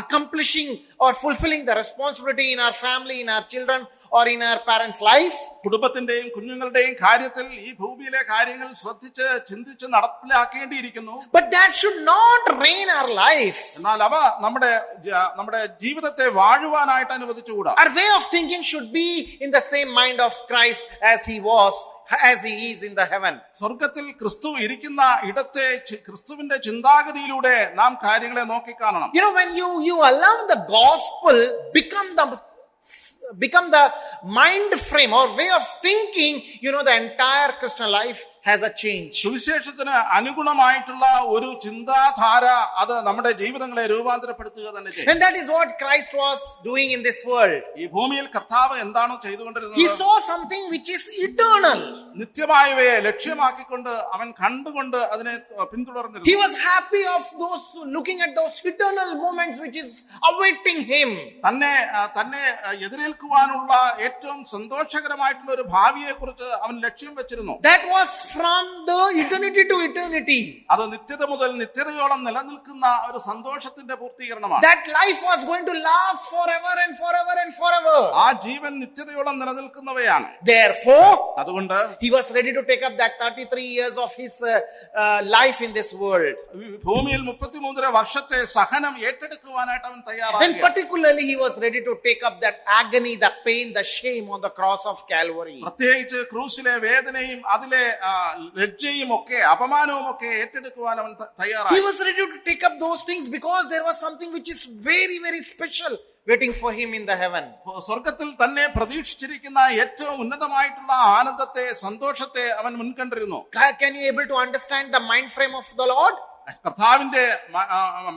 accomplishing or fulfilling the responsibility in our family, in our children, or in our parents' life. കുടുംബത്തിന്റെയും കുഞ്ഞുങ്ങളുടെയും കാര്യത്തിൽ ഈ ഭൂമിയിലെ കാര്യങ്ങൾ ശ്രദ്ധിച്ച് ചിന്തിച്ച് നടപ്പിലാക്കേണ്ടിയിരിക്കുന്നു. But that should not reign our life. എന്നാൽ അവ നമ്മുടെ ജീവിതത്തെ വാഴുവാനായിട്ട് അനുവദിച്ചുകൂടാ. Our way of thinking should be in the same mind of Christ as he is in the heaven. സ്വർഗത്തിൽ ക്രിസ്തു ഇരിക്കുന്ന ഇടത്തെ ക്രിസ്തുവിന്റെ ചിന്താഗതിയിലൂടെ നാം കാര്യങ്ങളെ നോക്കിക്കാണണം. You know, when you allow the gospel become the mind frame or way of thinking, you know, the entire Christian life has a change. സുവിശേഷത്തിന് അനുഗുണമായിട്ടുള്ള ഒരു ചിന്താധാര അത് നമ്മുടെ ജീവിതങ്ങളെ രൂപാന്തരപ്പെടുത്തുക തന്നെ ചെയ്യും. And that is what Christ was doing in this world. ഈ ഭൂമിയിൽ കർത്താവ് എന്താണ് ചെയ്തുകൊണ്ടിരുന്നത്? He saw something which is eternal. നിത്യമായവയെ ലക്ഷ്യമാക്കിക്കൊണ്ട് അവൻ കണ്ടുകൊണ്ട് അതിനെ പിന്തുടർന്നിരുന്നു. He was happy of those looking at those eternal moments which is awaiting him. തന്നെ എതിരേൽക്കുവാനുള്ള ഏറ്റവും സന്തോഷകരമായിട്ടുള്ള ഒരു ഭാവിയെ കുറിച്ച് അവൻ ലക്ഷ്യം വെച്ചിരുന്നു. That was from the eternity to eternity. അത് നിത്യത മുതൽ നിത്യതയോളം നിലനിൽക്കുന്ന ഒരു സന്തോഷത്തിന്റെ പൂർത്തീകരണമാണ്. That life was going to last forever and forever and forever. ആ ജീവൻ നിത്യതയോളം നിലനിൽക്കുന്നവയാണ്. Therefore, അതുകൊണ്ട് he was ready to take up that 33 years of his life in this world. ഭൂമിയിൽ 33 വർഷത്തെ സഹനം ഏറ്റെടുക്കുവാനായിട്ട് അവൻ തയ്യാറായി. And particularly he was ready to take up that agony, the pain, the shame on the cross of Calvary. പ്രത്യേകിച്ച് ക്രൂശിലെ വേദനയും അതിലെ ലജ്ജയും ഒക്കെ അപമാനവും ഒക്കെ ഏറ്റെടുക്കുവാൻ അവൻ തയ്യാറായി. He was ready to take up those things because there was something which is very, very special waiting for him in the heaven. സ്വർഗത്തിൽ തന്നെ പ്രതീക്ഷിച്ചിരിക്കുന്ന ഏറ്റവും ഉന്നതമായിട്ടുള്ള ആനന്ദത്തെ സന്തോഷത്തെ അവൻ മുൻകണ്ടിരുന്നു. Can you able to understand the mind frame of the Lord? കർത്താവിന്റെ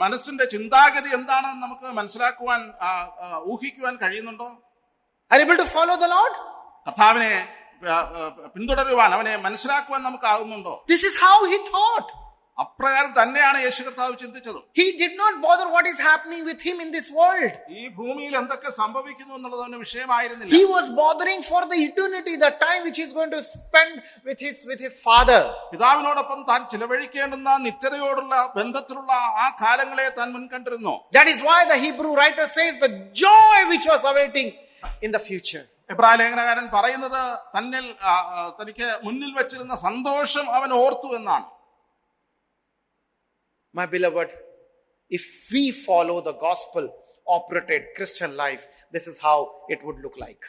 മനസ്സിന്റെ ചിന്താഗതി എന്താണെന്ന് നമുക്ക് മനസ്സിലാക്കുവാൻ ഊഹിക്കുവാൻ കഴിയുന്നുണ്ടോ? Are you able to follow the Lord? കർത്താവിനെ പിന്തുടരുവാൻ അവനെ മനസ്സിലാക്കുവാൻ നമുക്കാകുന്നുണ്ടോ? This is how he thought. അപ്രകാരം തന്നെയാണ് യേശു കർത്താവ് ചിന്തിച്ചത്. He did not bother what is happening with him in this world. ഈ ഭൂമിയിൽ എന്തൊക്കെ സംഭവിക്കുന്നു എന്നുള്ളത് അവന് വിഷയമായിരുന്നില്ല. He was bothering for the eternity, the time which he is going to spend with his father. പിതാവിനോടൊപ്പം താൻ ചിലവഴിക്കേണ്ടുന്ന നിത്യതയോടുള്ള ബന്ധത്തിലുള്ള ആ കാലങ്ങളെ താൻ മുൻകണ്ടിരുന്നു. That is why the Hebrew writer says the joy which was awaiting in the future. എബ്രായ ലേഖനകാരൻ പറയുന്നത് തനിക്ക് മുന്നിൽ വെച്ചിരുന്ന സന്തോഷം അവൻ ഓർത്തു എന്നാണ്. My beloved, if we follow the gospel operated Christian life, this is how it would look like.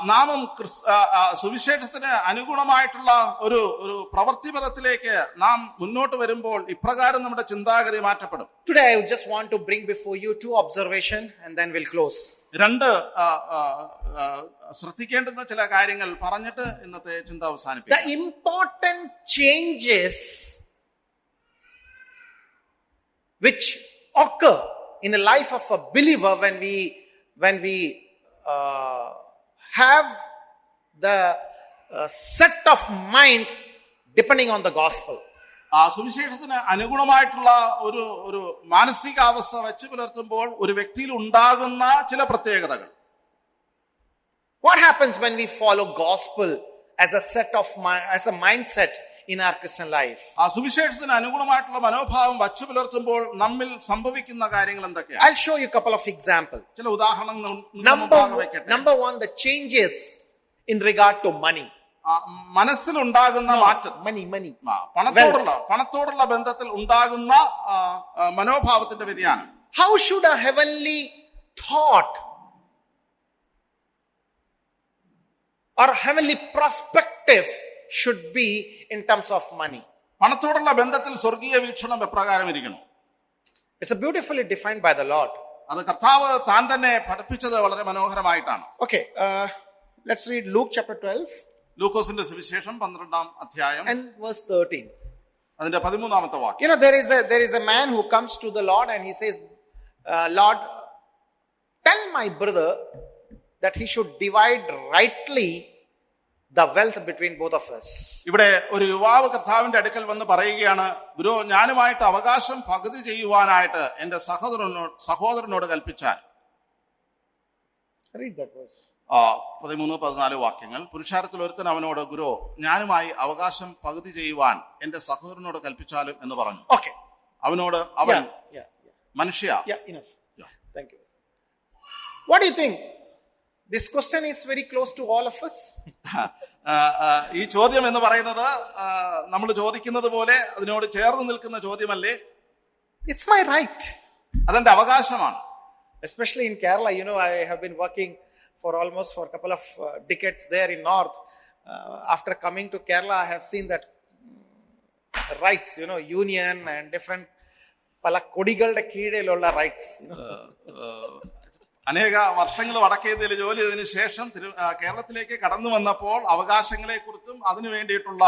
നാമും സുവിശേഷത്തിന് അനുഗുണമായിട്ടുള്ള ഒരു പ്രവൃത്തിപഥത്തിലേക്ക് നാം മുന്നോട്ട് വരുമ്പോൾ ഇപ്രകാരം നമ്മുടെ ചിന്താഗതി മാറ്റപ്പെടും. Today I just want to bring before you two observations and then we'll close. രണ്ട് ശ്രദ്ധിക്കേണ്ടുന്ന ചില കാര്യങ്ങൾ പറഞ്ഞിട്ട് ഇന്നത്തെ ചിന്ത അവസാനിപ്പിക്കും. The important changes which occur in the life of a believer when we have the set of mind depending on the gospel. സുവിശേഷത്തിന് അനുഗുണമായിട്ടുള്ള ഒരു മാനസികാവസ്ഥ വെച്ച് പുലർത്തുമ്പോൾ ഒരു വ്യക്തിയിൽ ഉണ്ടാകുന്ന ചില പ്രത്യേകതകൾ. What happens when we follow gospel as a mindset in our Christian life? സുവിശേഷത്തിന് അനുഗുണമായിട്ടുള്ള മനോഭാവം വച്ചു പുലർത്തുമ്പോൾ നമ്മിൽ സംഭവിക്കുന്ന കാര്യങ്ങൾ എന്തൊക്കെയാണ്? I'll show you a couple of examples. ചില ഉദാഹരണങ്ങൾ. Number one, the changes in regard to money. മനസ്സിലുണ്ടാകുന്ന മാറ്റം. Money. പണത്തോടുള്ള ബന്ധത്തിൽ ഉണ്ടാകുന്ന മനോഭാവത്തിന്റെ വ്യതിയാനം. How should a heavenly thought or heavenly perspective should be in terms of money? പണത്തോടുള്ള ബന്ധത്തിൽ സ്വർഗീയ വീക്ഷണം എപ്രകാരം ഇരിക്കണം? It's beautifully defined by the Lord. അത് കർത്താവ് താൻ തന്നെ പഠിപ്പിച്ചത് വളരെ മനോഹരമായിട്ടാണ്. Okay, let's read Luke chapter 12. ലൂക്കോസിന്റെ സുവിശേഷം 12-ാം അധ്യായം and verse 13. അതിന്റെ 13-ാമത്തെ വാക്യം. You know, there is a man who comes to the Lord and he says, Lord, tell my brother that he should divide rightly the wealth between both of us. ഇവിടെ ഒരു യുവാവ് കർത്താവിന്റെ അടുക്കൽ വന്ന് പറയുകയാണ്, ഗുരു, ഞാനുമായിട്ട് അവകാശം പകുതി ചെയ്യുവാനായിട്ട് എന്റെ സഹോദരനോട് കൽപ്പിച്ചാൽ. Read that verse. 13-14 വാക്യങ്ങൾ. പുരുഷാരത്തിൽ ഒരുത്തൻ അവനോട്, ഗുരു, ഞാനുമായി അവകാശം പകുതി ചെയ്യുവാൻ എന്റെ സഹോദരനോട് കൽപ്പിച്ചാലും എന്ന് പറഞ്ഞു. Okay. അവനോട് അവൻ, Yeah. മനുഷ്യ. Yeah, enough. Thank you. What do you think? This question is very close to all of us. ഈ ചോദ്യം എന്ന് പറയുന്നത് നമ്മൾ ചോദിക്കുന്നത് പോലെ അതിനോട് ചേർന്ന് നിൽക്കുന്ന ചോദ്യമല്ലേ? It's my right. അതെന്റെ അവകാശമാണ്. Especially in Kerala, I have been working for a couple of decades there in North. After coming to Kerala, I have seen that rights, union and different pala kodigalude keezhilulla rights. അനേക വർഷങ്ങൾ വടക്കേന്ത്യയിൽ ജോലി ചെയ്തതിനു ശേഷം കേരളത്തിലേക്ക് കടന്നു വന്നപ്പോൾ അവകാശങ്ങളെ കുറിച്ചും അതിനു വേണ്ടിയിട്ടുള്ള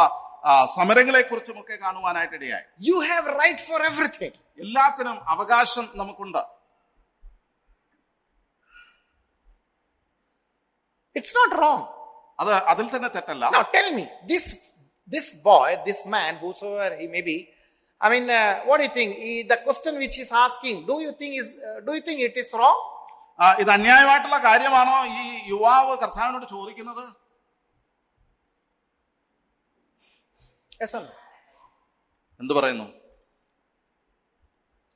സമരങ്ങളെ കുറിച്ചും ഒക്കെ കാണുവാനായിട്ട് ഇടയായി. You have right for everything. എല്ലാത്തിനും അവകാശം നമുക്കുണ്ട്. It's not wrong. അത് അതിൽ തന്നെ തെറ്റല്ല. Now tell me, this boy, this man, whosoever he may be, I mean, what do you think? The question which he's asking, do you think it is wrong? ഇത് അന്യായമായിട്ടുള്ള കാര്യമാണോ ഈ യുവാവ് കർത്താവിനോട് ചോദിക്കുന്നത്? Yes or no? എന്ത് പറയുന്നു?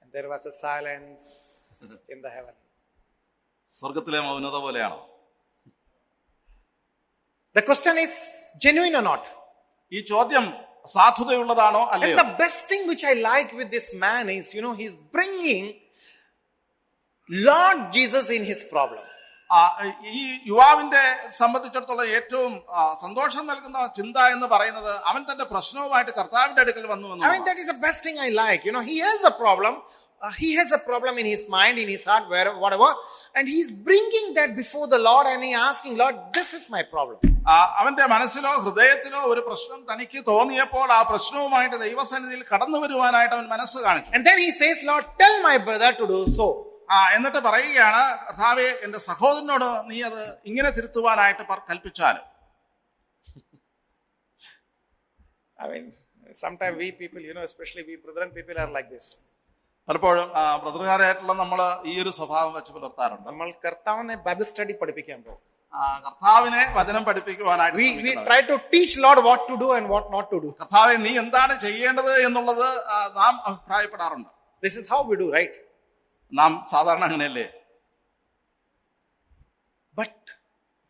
And there was a silence in the heaven. സ്വർഗത്തിലെ മൗനത പോലെയാണോ? The question is genuine or not? ഈ ചോദ്യം സാധുതയുള്ളതാണോ And അല്ലയോ? the best thing which I like with this man is, he's bringing Lord Jesus in his problem. ഈ യുവാവിന്റെ സംബന്ധിച്ചിടത്തോളം ഏറ്റവും സന്തോഷം നൽകുന്ന ചിന്ത എന്ന് പറയുന്നത് അവൻ തന്റെ പ്രശ്നവുമായിട്ട് കർത്താവിന്റെ അടുക്കൽ വന്നു. I mean, that is the best thing I like. He has a problem. He has a problem in his mind, in his heart, whatever. And he's bringing that before the Lord and he asking, Lord, this is my problem. അവന്റെ മനസ്സിലോ ഹൃദയത്തിലോ ഒരു പ്രശ്നം തനിക്ക് തോന്നിയപ്പോൾ ആ പ്രശ്നവുമായിട്ട് ദൈവസന്നിധിയിൽ കടന്നു വരുവാനായിട്ട് അവൻ മനസ്സ് കാണിച്ചു. And then he says, Lord, tell my brother to do so. എന്നിട്ട് പറയുകയാണ്, കർത്താവേ, എന്റെ സഹോദരനോട് നീ അത് ഇങ്ങനെ തിരുത്തുവാനായിട്ട് കൽപ്പിച്ചാലും. I mean, sometimes we people, especially we brethren people are like this. പലപ്പോഴും ബ്രദറുകാരായിട്ടുള്ള നമ്മൾ ഈ ഒരു സ്വഭാവം വെച്ച് പുലർത്താറുണ്ട്. നമ്മൾ കർത്താവിനെ ബൈബിൾ സ്റ്റഡി പഠിപ്പിക്കാൻ പോകും. കർത്താവിനെ വചനം പഠിപ്പിക്കുവാനായിട്ട് we try to teach Lord what to do and what not to do. കർത്താവെ, നീ എന്താണ് ചെയ്യേണ്ടത് എന്നുള്ളത് നാം അഭിപ്രായപ്പെടാറുണ്ട്. This is how we do, right? നാം സാധാരണ അങ്ങനെയല്ലേ? But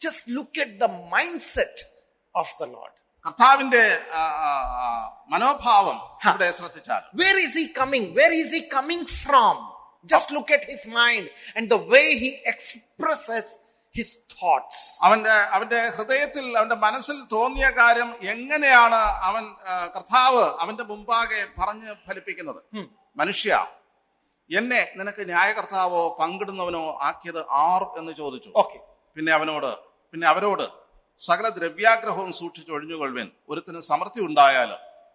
just look at the mindset of the Lord. കർത്താവിന്റെ മനോഭാവം ഇവിടെ ശ്രദ്ധിച്ചാൽ, where is he coming from? Just look at his mind and the way he expresses his thoughts. അവന്റെ ഹൃദയത്തിൽ അവന്റെ മനസ്സിൽ തോന്നിയ കാര്യം എങ്ങനെയാണ് അവൻ കർത്താവ് അവന്റെ മുമ്പാകെ പറഞ്ഞ് ഫലിപ്പിക്കുന്നത്. മനുഷ്യ, എന്നെ നിനക്ക് ന്യായകർത്താവോ പങ്കിടുന്നവനോ ആക്കിയത് ആർ എന്ന് ചോദിച്ചു. പിന്നെ അവരോട്, സകല ദ്രവ്യാഗ്രഹവും സൂക്ഷിച്ചൊഴിഞ്ഞുകൊള്ളുവിൻ. ഒരുത്തിന് സമൃദ്ധി ഉണ്ടായാൽ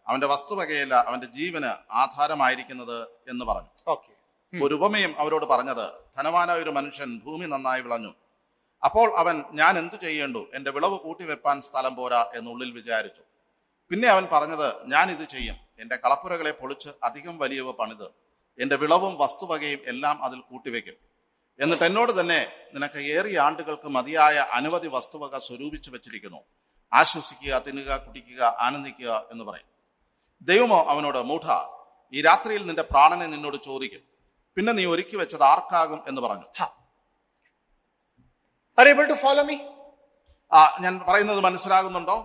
അവന്റെ വസ്തുവകയല്ല അവന്റെ ജീവന് ആധാരമായിരിക്കുന്നത് എന്ന് പറഞ്ഞു. ഒരു ഉപമയും അവരോട് പറഞ്ഞത്, ധനവാനായ ഒരു മനുഷ്യൻ ഭൂമി നന്നായി വിളഞ്ഞു. അപ്പോൾ അവൻ, ഞാൻ എന്തു ചെയ്യേണ്ടു, എന്റെ വിളവ് കൂട്ടിവെപ്പാൻ സ്ഥലം പോരാ എന്നുള്ളിൽ വിചാരിച്ചു. പിന്നെ അവൻ പറഞ്ഞത്, ഞാൻ ഇത് ചെയ്യും, എന്റെ കളപ്പുരകളെ പൊളിച്ച് അധികം വലിയവ പണിത് എന്റെ വിളവും വസ്തുവകയും എല്ലാം അതിൽ കൂട്ടിവെക്കും. എന്നിട്ട് എന്നോട് തന്നെ, നിനക്ക് ഏറിയ ആണ്ടുകൾക്ക് മതിയായ അനവധി വസ്തുവക സ്വരൂപിച്ചു വെച്ചിരിക്കുന്നു, ആശ്വസിക്കുക, തിന്നുക, കുടിക്കുക, ആനന്ദിക്കുക എന്ന് പറയും. ദൈവമോ അവനോട്, മൂഢ, ഈ രാത്രിയിൽ നിന്റെ പ്രാണനെ നിന്നോട് ചോദിക്കും, പിന്നെ നീ ഒരുക്കി വെച്ചത് ആർക്കാകും എന്ന് പറഞ്ഞു. Are you able to follow me? ഞാൻ പറയുന്നത് മനസ്സിലാകുന്നുണ്ടോ?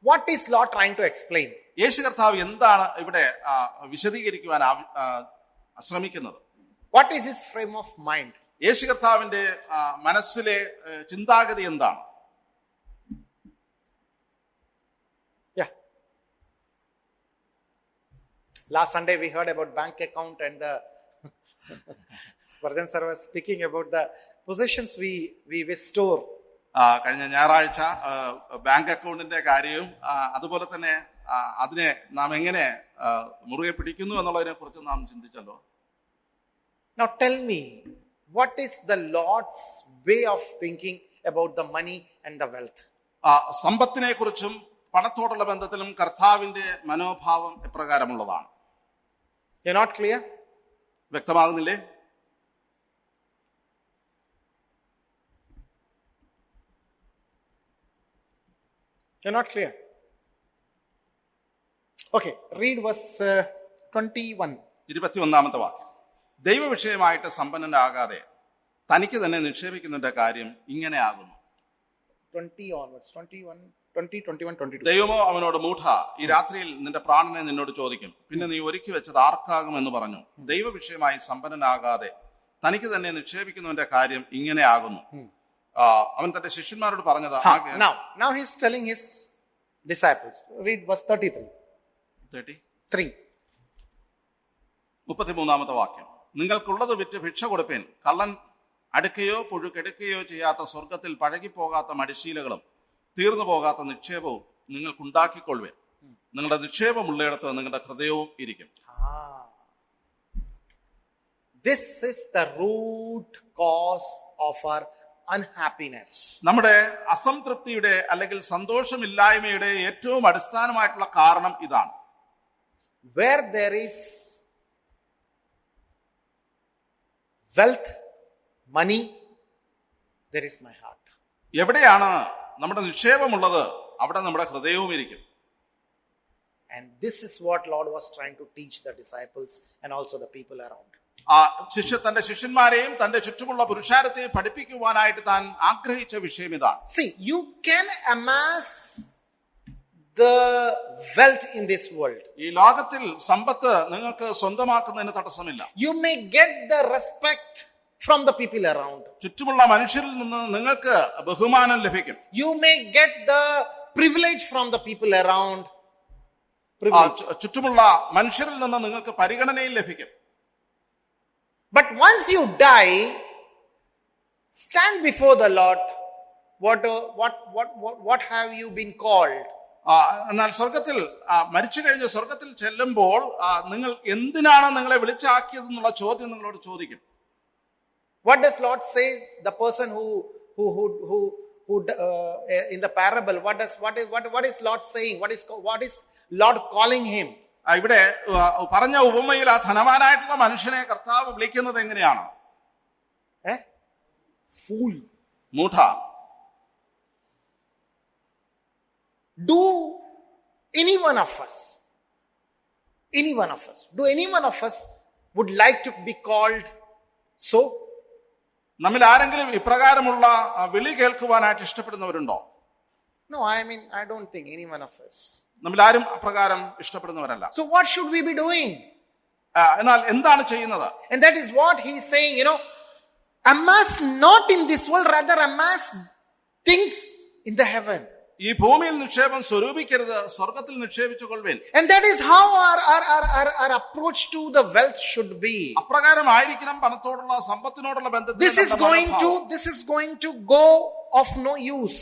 What is Lord trying to explain? യേശു കർത്താവ് എന്താണ് ഇവിടെ വിശദീകരിക്കുവാൻ ശ്രമിക്കുന്നത്? What is his frame of mind? യേശു കർത്താവിന്റെ മനസ്സിലെ ചിന്താഗതി എന്താണ്? Yeah. Last Sunday we heard about bank account and the Spurgeon sir was speaking about the possessions we store. കഴിഞ്ഞ ഞായറാഴ്ച ബാങ്ക് അക്കൗണ്ടിന്റെ കാര്യവും അതുപോലെ തന്നെ അതിനെ നാം എങ്ങനെ മുറുകെ പിടിക്കുന്നു എന്നുള്ളതിനെ കുറിച്ച് നാം ചിന്തിച്ചല്ലോ. Now tell me, what is the Lord's way of thinking about the money and the wealth? സമ്പത്തിനെ കുറിച്ചും പണത്തോടുള്ള ബന്ധത്തിലും കർത്താവിന്റെ മനോഭാവം എപ്രകാരമുള്ളതാണ്? You're not clear? വ്യക്തമാകുന്നില്ലേ? You're not clear? Okay, read verse 21. 21-ാമത്തെ വാക്യം. ദൈവവിഷയമായിട്ട് സമ്പന്നനാകാതെ തനിക്ക് തന്നെ നിക്ഷേപിക്കുന്നതിന്റെ കാര്യം ഇങ്ങനെ ആകുന്നു. 20 onwards, 21, 20, 21, 22. ദൈവമോ അവനോട്, മൂഢ, ഈ രാത്രിയിൽ നിന്റെ പ്രാണനെ നിന്നോട് ചോദിക്കും, പിന്നെ നീ ഒരുക്കി വെച്ചത് ആർക്കാകും എന്ന് പറഞ്ഞു. ദൈവവിഷയമായി സമ്പന്നനാകാതെ തനിക്ക് തന്നെ നിക്ഷേപിക്കുന്നതിന്റെ കാര്യം ഇങ്ങനെ ആകുന്നു. അവൻ തന്റെ ശിഷ്യന്മാരോട് പറഞ്ഞത്. Now he's telling his disciples. Read verse 33. 33-ാമത്തെ വാക്യം. നിങ്ങൾക്കുള്ളത് വിറ്റ് ഭിക്ഷ കൊടുപ്പേൻ. കള്ളൻ അടുക്കുകയോ പുഴുക്കെടുക്കുകയോ ചെയ്യാത്ത സ്വർഗത്തിൽ പഴകിപ്പോകാത്ത മടിശീലകളും തീർന്നു പോകാത്ത നിക്ഷേപവും നിങ്ങൾക്കുണ്ടാക്കിക്കൊള്ളുവേൻ. നിങ്ങളുടെ നിക്ഷേപമുള്ളയിടത്ത് നിങ്ങളുടെ ഹൃദയവും ഇരിക്കും. This is the root cause of our unhappiness. നമ്മുടെ അസംതൃപ്തിയുടെ അല്ലെങ്കിൽ സന്തോഷമില്ലായ്മയുടെ ഏറ്റവും അടിസ്ഥാനമായിട്ടുള്ള കാരണം ഇതാണ്. Where there is wealth, money, there is my heart. എവിടെയാണ് നമ്മുടെ നിക്ഷേപമുള്ളത് അവിടെ നമ്മുടെ ഹൃദയവും ഇരിക്കും. And this is what Lord was trying to teach the disciples and also the people around. തന്റെ ശിഷ്യന്മാരെയും തന്റെ ചുറ്റുമുള്ള പുരുഷാരത്തെയും പഠിപ്പിക്കുവാനായിട്ട് താൻ ആഗ്രഹിച്ച വിഷയം ഇതാണ്. See, you can amass the wealth in this world. ഈ ലോകത്തിൽ സമ്പത്ത് നിങ്ങൾക്ക് സ്വന്തമാക്കുന്നതിന് തടസ്സമില്ല. You may get the respect from the people around. ചുറ്റുമുള്ള മനുഷ്യരിൽ നിന്ന് നിങ്ങൾക്ക് ബഹുമാനം ലഭിക്കും. You may get the privilege from the people around. ചുറ്റുമുള്ള മനുഷ്യരിൽ നിന്ന് നിങ്ങൾക്ക് പരിഗണനയും ലഭിക്കും. But once you die, stand before the Lord. What have you been called? എന്നാൽ സ്വർഗത്തിൽ മരിച്ചു കഴിഞ്ഞ് സ്വർഗത്തിൽ ചെല്ലുമ്പോൾ നിങ്ങൾ എന്തിനാണ് നിങ്ങളെ വിളിച്ചാക്കിയതെന്നുള്ള ചോദ്യം നിങ്ങളോട് ചോദിക്കും. What does Lord say? The person who in the parable, what is Lord saying? What is Lord calling him? ഇവിടെ പറഞ്ഞ ഉപമയിൽ ആ ധനവാനായിട്ടുള്ള മനുഷ്യനെ കർത്താവ് വിളിക്കുന്നത് എങ്ങനെയാണ്? Fool. മൂഢ. Do any one of us would like to be called so? നമ്മിൽ ആരെങ്കിലും ഇപ്രകാരമുള്ള വിളി കേൾക്കുവാനായിട്ട് ഇഷ്ടപ്പെടുന്നവരുണ്ടോ? No, I don't think any one of us. നമ്മിൽ ആരും അപ്രകാരം ഇഷ്ടപ്പെടുന്നവരല്ല. So what should we be doing? എന്നാൽ എന്താണ് ചെയ്യുന്നത്? And that is what he is saying, amass not in this world, rather amass things in the heaven. ഈ ഭൂമിയിൽ നിക്ഷേപം സ്വരൂപിക്കരുത്, സ്വർഗത്തിൽ നിക്ഷേപിച്ചു കൊള്ളുവേൻ. And that is how our approach to the wealth should be. അപ്രകാരമായിരിക്കണം പണത്തോടുള്ള സമ്പത്തിനോടുള്ള ബന്ധത്തിൽ. This is going to go of no use.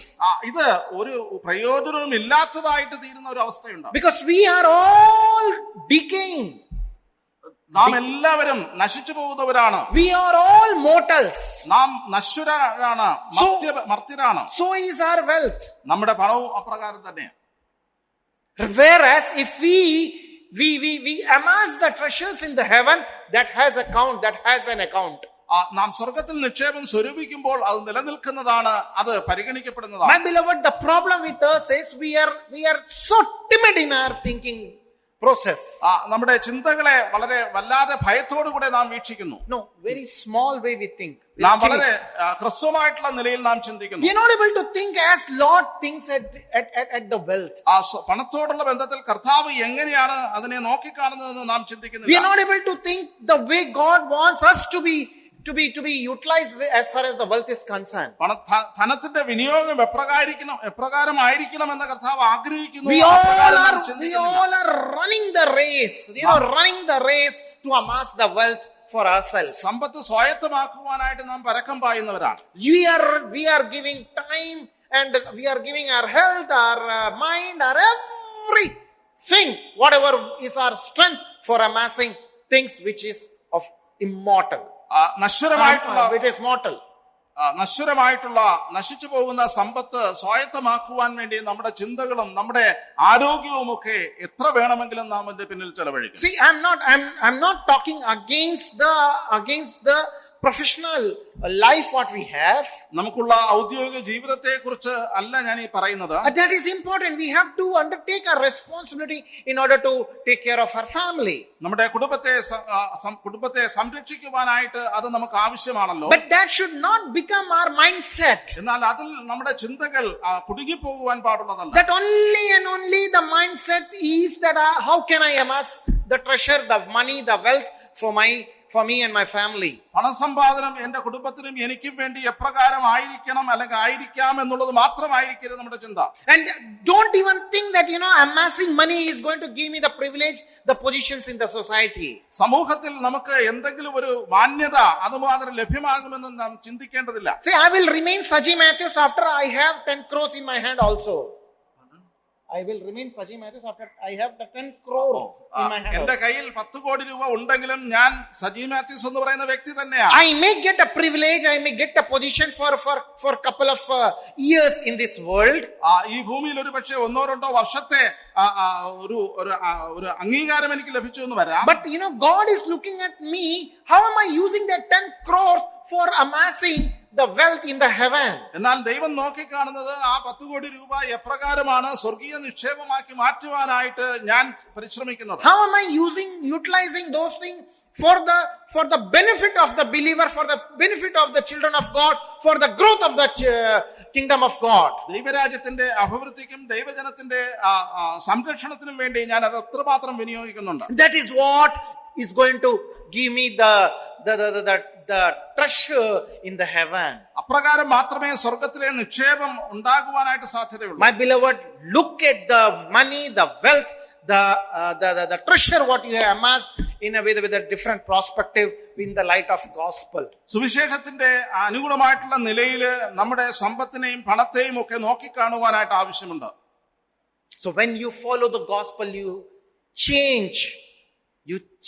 ഇത് ഒരു പ്രയോജനവും ഇല്ലാത്തതായിട്ട് തീരുന്ന ഒരു അവസ്ഥയുണ്ട്. Because we are all decaying. നാം എല്ലാവരും നശിച്ചു പോകുന്നവരാണ്. We are all mortals. നാം നശ്വരരാണ്, മർത്യരാണ്. So is our wealth. നമ്മുടെ പണവും അപ്രകാരം തന്നെയാണ്. Whereas if we amass the treasures in the heaven, that has an account. നാം സ്വർഗത്തിൽ നിക്ഷേപം സ്വരൂപിക്കുമ്പോൾ അത് നിലനിൽക്കുന്നതാണ്, അത് പരിഗണിക്കപ്പെടുന്നതാണ്. My beloved, the problem with us is we are so timid in our thinking process. നമ്മുടെ ചിന്തകളെ വളരെ വല്ലാതെ ഭയത്തോടുകൂടെ നാം വീക്ഷിക്കുന്നു. No, very small way we think. നാം വളരെ ഹ്രസ്വമായിട്ടുള്ള നിലയിൽ നാം ചിന്തിക്കുന്നു. We are not able to think as Lord thinks at the wealth. പണത്തോടുള്ള ബന്ധത്തിൽ കർത്താവ് എങ്ങനെയാണ് അതിനെ നോക്കിക്കാണുന്നതെന്ന് നാം ചിന്തിക്കുന്നില്ല. We are not able to think the way God wants us to be utilized as far as the wealth is concerned. ധനത്തിന്റെ വിനിയോഗം എപ്രകാരമായിരിക്കണം എന്ന് കർത്താവ് ആഗ്രഹിക്കുന്നു. We all are running the race to amass the wealth for ourselves. സമ്പത്ത് സ്വായത്തമാക്കുവാനായിട്ട് നാം പരക്കം പായുന്നവരാണ്. We are giving time and we are giving our health, our mind, our everything, whatever is our strength for amassing things which is of immortal. നശ്വരമായിട്ടുള്ള which is mortal. നശ്വരമായിട്ടുള്ള നശിച്ചു പോകുന്ന സമ്പത്ത് സ്വായത്തമാക്കുവാൻ വേണ്ടി നമ്മുടെ ചിന്തകളും നമ്മുടെ ആരോഗ്യവും ഒക്കെ എത്ര വേണമെങ്കിലും നാം അതിന്റെ പിന്നിൽ ചെലവഴിക്കും. See, I'm not talking against the professional life what we have. നമുക്കുള്ള ഔദ്യോഗിക ജീവിതത്തെ കുറിച്ച് അല്ല ഞാൻ ഈ പറയുന്നത്. That is important. We have to undertake our responsibility in order to take care of our family. നമ്മുടെ കുടുംബത്തെ സംരക്ഷിക്കുവാനായിട്ട് അത് നമുക്ക് ആവശ്യമാണല്ലോ. But that should not become our mindset. എന്നാൽ അതിൽ നമ്മുടെ ചിന്തകൾ കുടുങ്ങിപ്പോകുവാൻ പാടുള്ളതല്ല. That only and only the mindset is that how can I amass the treasure, the money, the wealth for me and my family. പണസമ്പാദനം എന്റെ കുടുംബത്തിനും എനിക്കും വേണ്ടി എപ്രകാരം ആയിരിക്കണം അല്ലെങ്കിൽ ആയിരിക്കാം എന്നുള്ളത് മാത്രമായിരിക്കരുത് നമ്മുടെ ചിന്ത. And don't even think that amassing money is going to give me the privilege, the positions in the society. സമൂഹത്തിൽ നമുക്ക് എന്തെങ്കിലും ഒരു മാന്യത അതുമാത്രം ലഭ്യമാകുമെന്ന് നാം ചിന്തിക്കേണ്ടതില്ല. Say, I will remain Saji Matthews after I have 10 crores in my hand also. I will remain Saji Matthews after I have the 10 crore in my hand. എന്റെ കയ്യിൽ 10 കോടി രൂപ ഉണ്ടെങ്കിലും ഞാൻ സജി മാത്യൂസ് എന്ന് പറയുന്ന വ്യക്തി തന്നെയാണ്. I may get a privilege, I may get a position for couple of years in this world. ഈ ഭൂമിയിൽ ഒരു പക്ഷേ 1-2 വർഷത്തെ ഒരു അംഗീകാരം എനിക്ക് ലഭിച്ചു എന്ന് വരാം. But God is looking at me. How am I using that 10 crores for amassing the wealth in the heaven? എന്നാൽ ദൈവം നോക്കിക്കാണുന്നത് ആ 10 കോടി രൂപ എപ്രകാരമാണ് സ്വർഗീയ നിക്ഷേപമാക്കി മാറ്റുവാനായിട്ട് ഞാൻ പരിശ്രമിക്കുന്നത്. How am I utilizing those things for the benefit of the believer, for the benefit of the children of God, for the growth of the kingdom of God? ദൈവരാജ്യത്തിന്റെ അഭിവൃദ്ധിക്കും ദൈവജനത്തിന്റെ സംരക്ഷണത്തിനും വേണ്ടി ഞാൻ അത് എത്രമാത്രം വിനിയോഗിക്കുന്നുണ്ട്. That is what is going to give me the treasure in the heaven. അപ്രകാരം മാത്രമേ സ്വർഗത്തിലെ നിക്ഷേപം ഉണ്ടാകുവാനായിട്ട് സാധ്യതയുള്ളൂ. My beloved, look at the money, the wealth, the treasure what you have amassed in a with a different perspective in the light of gospel. സുവിശേഷത്തിന്റെ അനുകൂലമായിട്ടുള്ള നിലയിൽ നമ്മുടെ സമ്പത്തിനെയും പണത്തെയും ഒക്കെ നോക്കിക്കാണുവാനായിട്ട് ആവശ്യമുണ്ട്. So when you follow the gospel, you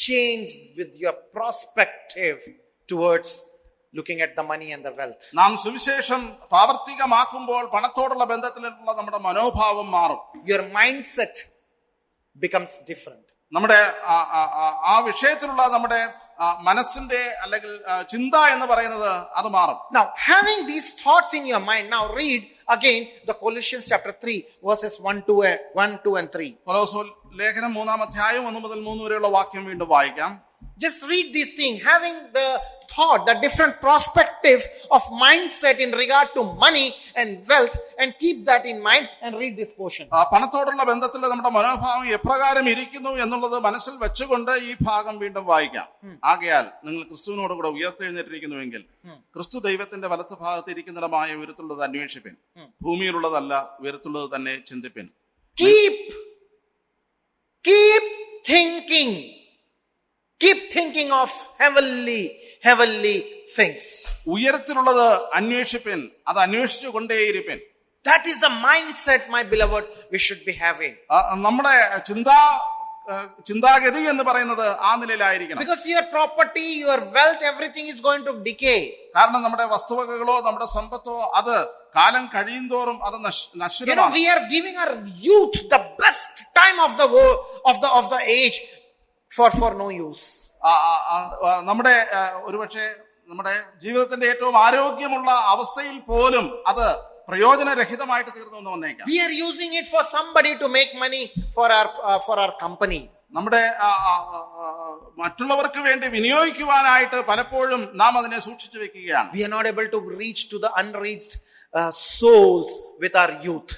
change with your perspective towards looking at the money and the wealth. നാം സുവിശേഷം പ്രാവർത്തികമാക്കുമ്പോൾ പണത്തോടുള്ള ബന്ധത്തിലുള്ള നമ്മുടെ മനോഭാവം മാറും. Your mindset becomes different. നമ്മുടെ ആ വിഷയത്തിലുള്ള നമ്മുടെ മനസ്സിന്റെ അല്ലെങ്കിൽ ചിന്ത എന്ന് പറയുന്നത് അത് മാറും. Now, having these thoughts in your mind, now read again the Colossians chapter 3 verses 1, 2 and 3. കൊലോസ്യ ലേഖനം 3-ാം അധ്യായം 1 മുതൽ 3 വരെയുള്ള വാക്യം വീണ്ടും വായിക്കാം. Just read this thing, having the thought, the different perspective of mindset in regard to money and wealth, and keep that in mind and read this portion. പണത്തോടുള്ള ബന്ധത്തിൽ നമ്മുടെ മനോഭാവം എപ്രകാരം ഇരിക്കുന്നു എന്നുള്ളത് മനസ്സിൽ വെച്ചുകൊണ്ട് ഈ ഭാഗം വീണ്ടും വായിക്കാം. ആകയാൽ നിങ്ങൾ ക്രിസ്തുവിനോട് കൂടെ ഉയർത്തെഴുന്നേറ്റിരിക്കുന്നുവെങ്കിൽ ക്രിസ്തു ദൈവത്തിന്റെ വലത്ത് ഭാഗത്ത് ഇരിക്കുന്നിടമായ ഉയരത്തുള്ളത് അന്വേഷിപ്പിൻ, ഭൂമിയിലുള്ളതല്ല ഉയരത്തുള്ളത് തന്നെ ചിന്തിപ്പിൻ. Keep thinking of heavenly things. ഉയരത്തിലുള്ളത് അന്വേഷിപ്പിൻ, അത് അന്വേഷിച്ചു കൊണ്ടേയിരിപ്പിൻ. That is the mindset, my beloved, we should be having. നമ്മുടെ ചിന്താഗതി എന്ന് പറയുന്നത് ആ നിലയിലായിരിക്കണം. Because your property, your wealth, everything is going to decay. കാരണം നമ്മുടെ വസ്തുവകകളോ നമ്മുടെ സമ്പത്തോ അത് കാലം കഴിയുന്തോറും അത് നശ്വരമാണ്. We are giving our youth the best time of the age for no use. നമ്മുടെ ഒരുപക്ഷെ നമ്മുടെ ജീവിതത്തിന്റെ ഏറ്റവും ആരോഗ്യമുള്ള അവസ്ഥയിൽ പോലും അത് പ്രയോജനരഹിതമായിട്ട് തീർന്നു എന്ന് വന്നേക്കാം. We are using it for somebody to make money for our company. നമ്മുടെ മറ്റുള്ളവർക്ക് വേണ്ടി വിനിയോഗിക്കുവാനായിട്ട് പലപ്പോഴും നാം അതിനെ സൂക്ഷിച്ചു വെക്കുകയാണ്. We are not able to reach to the unreached souls with our youth.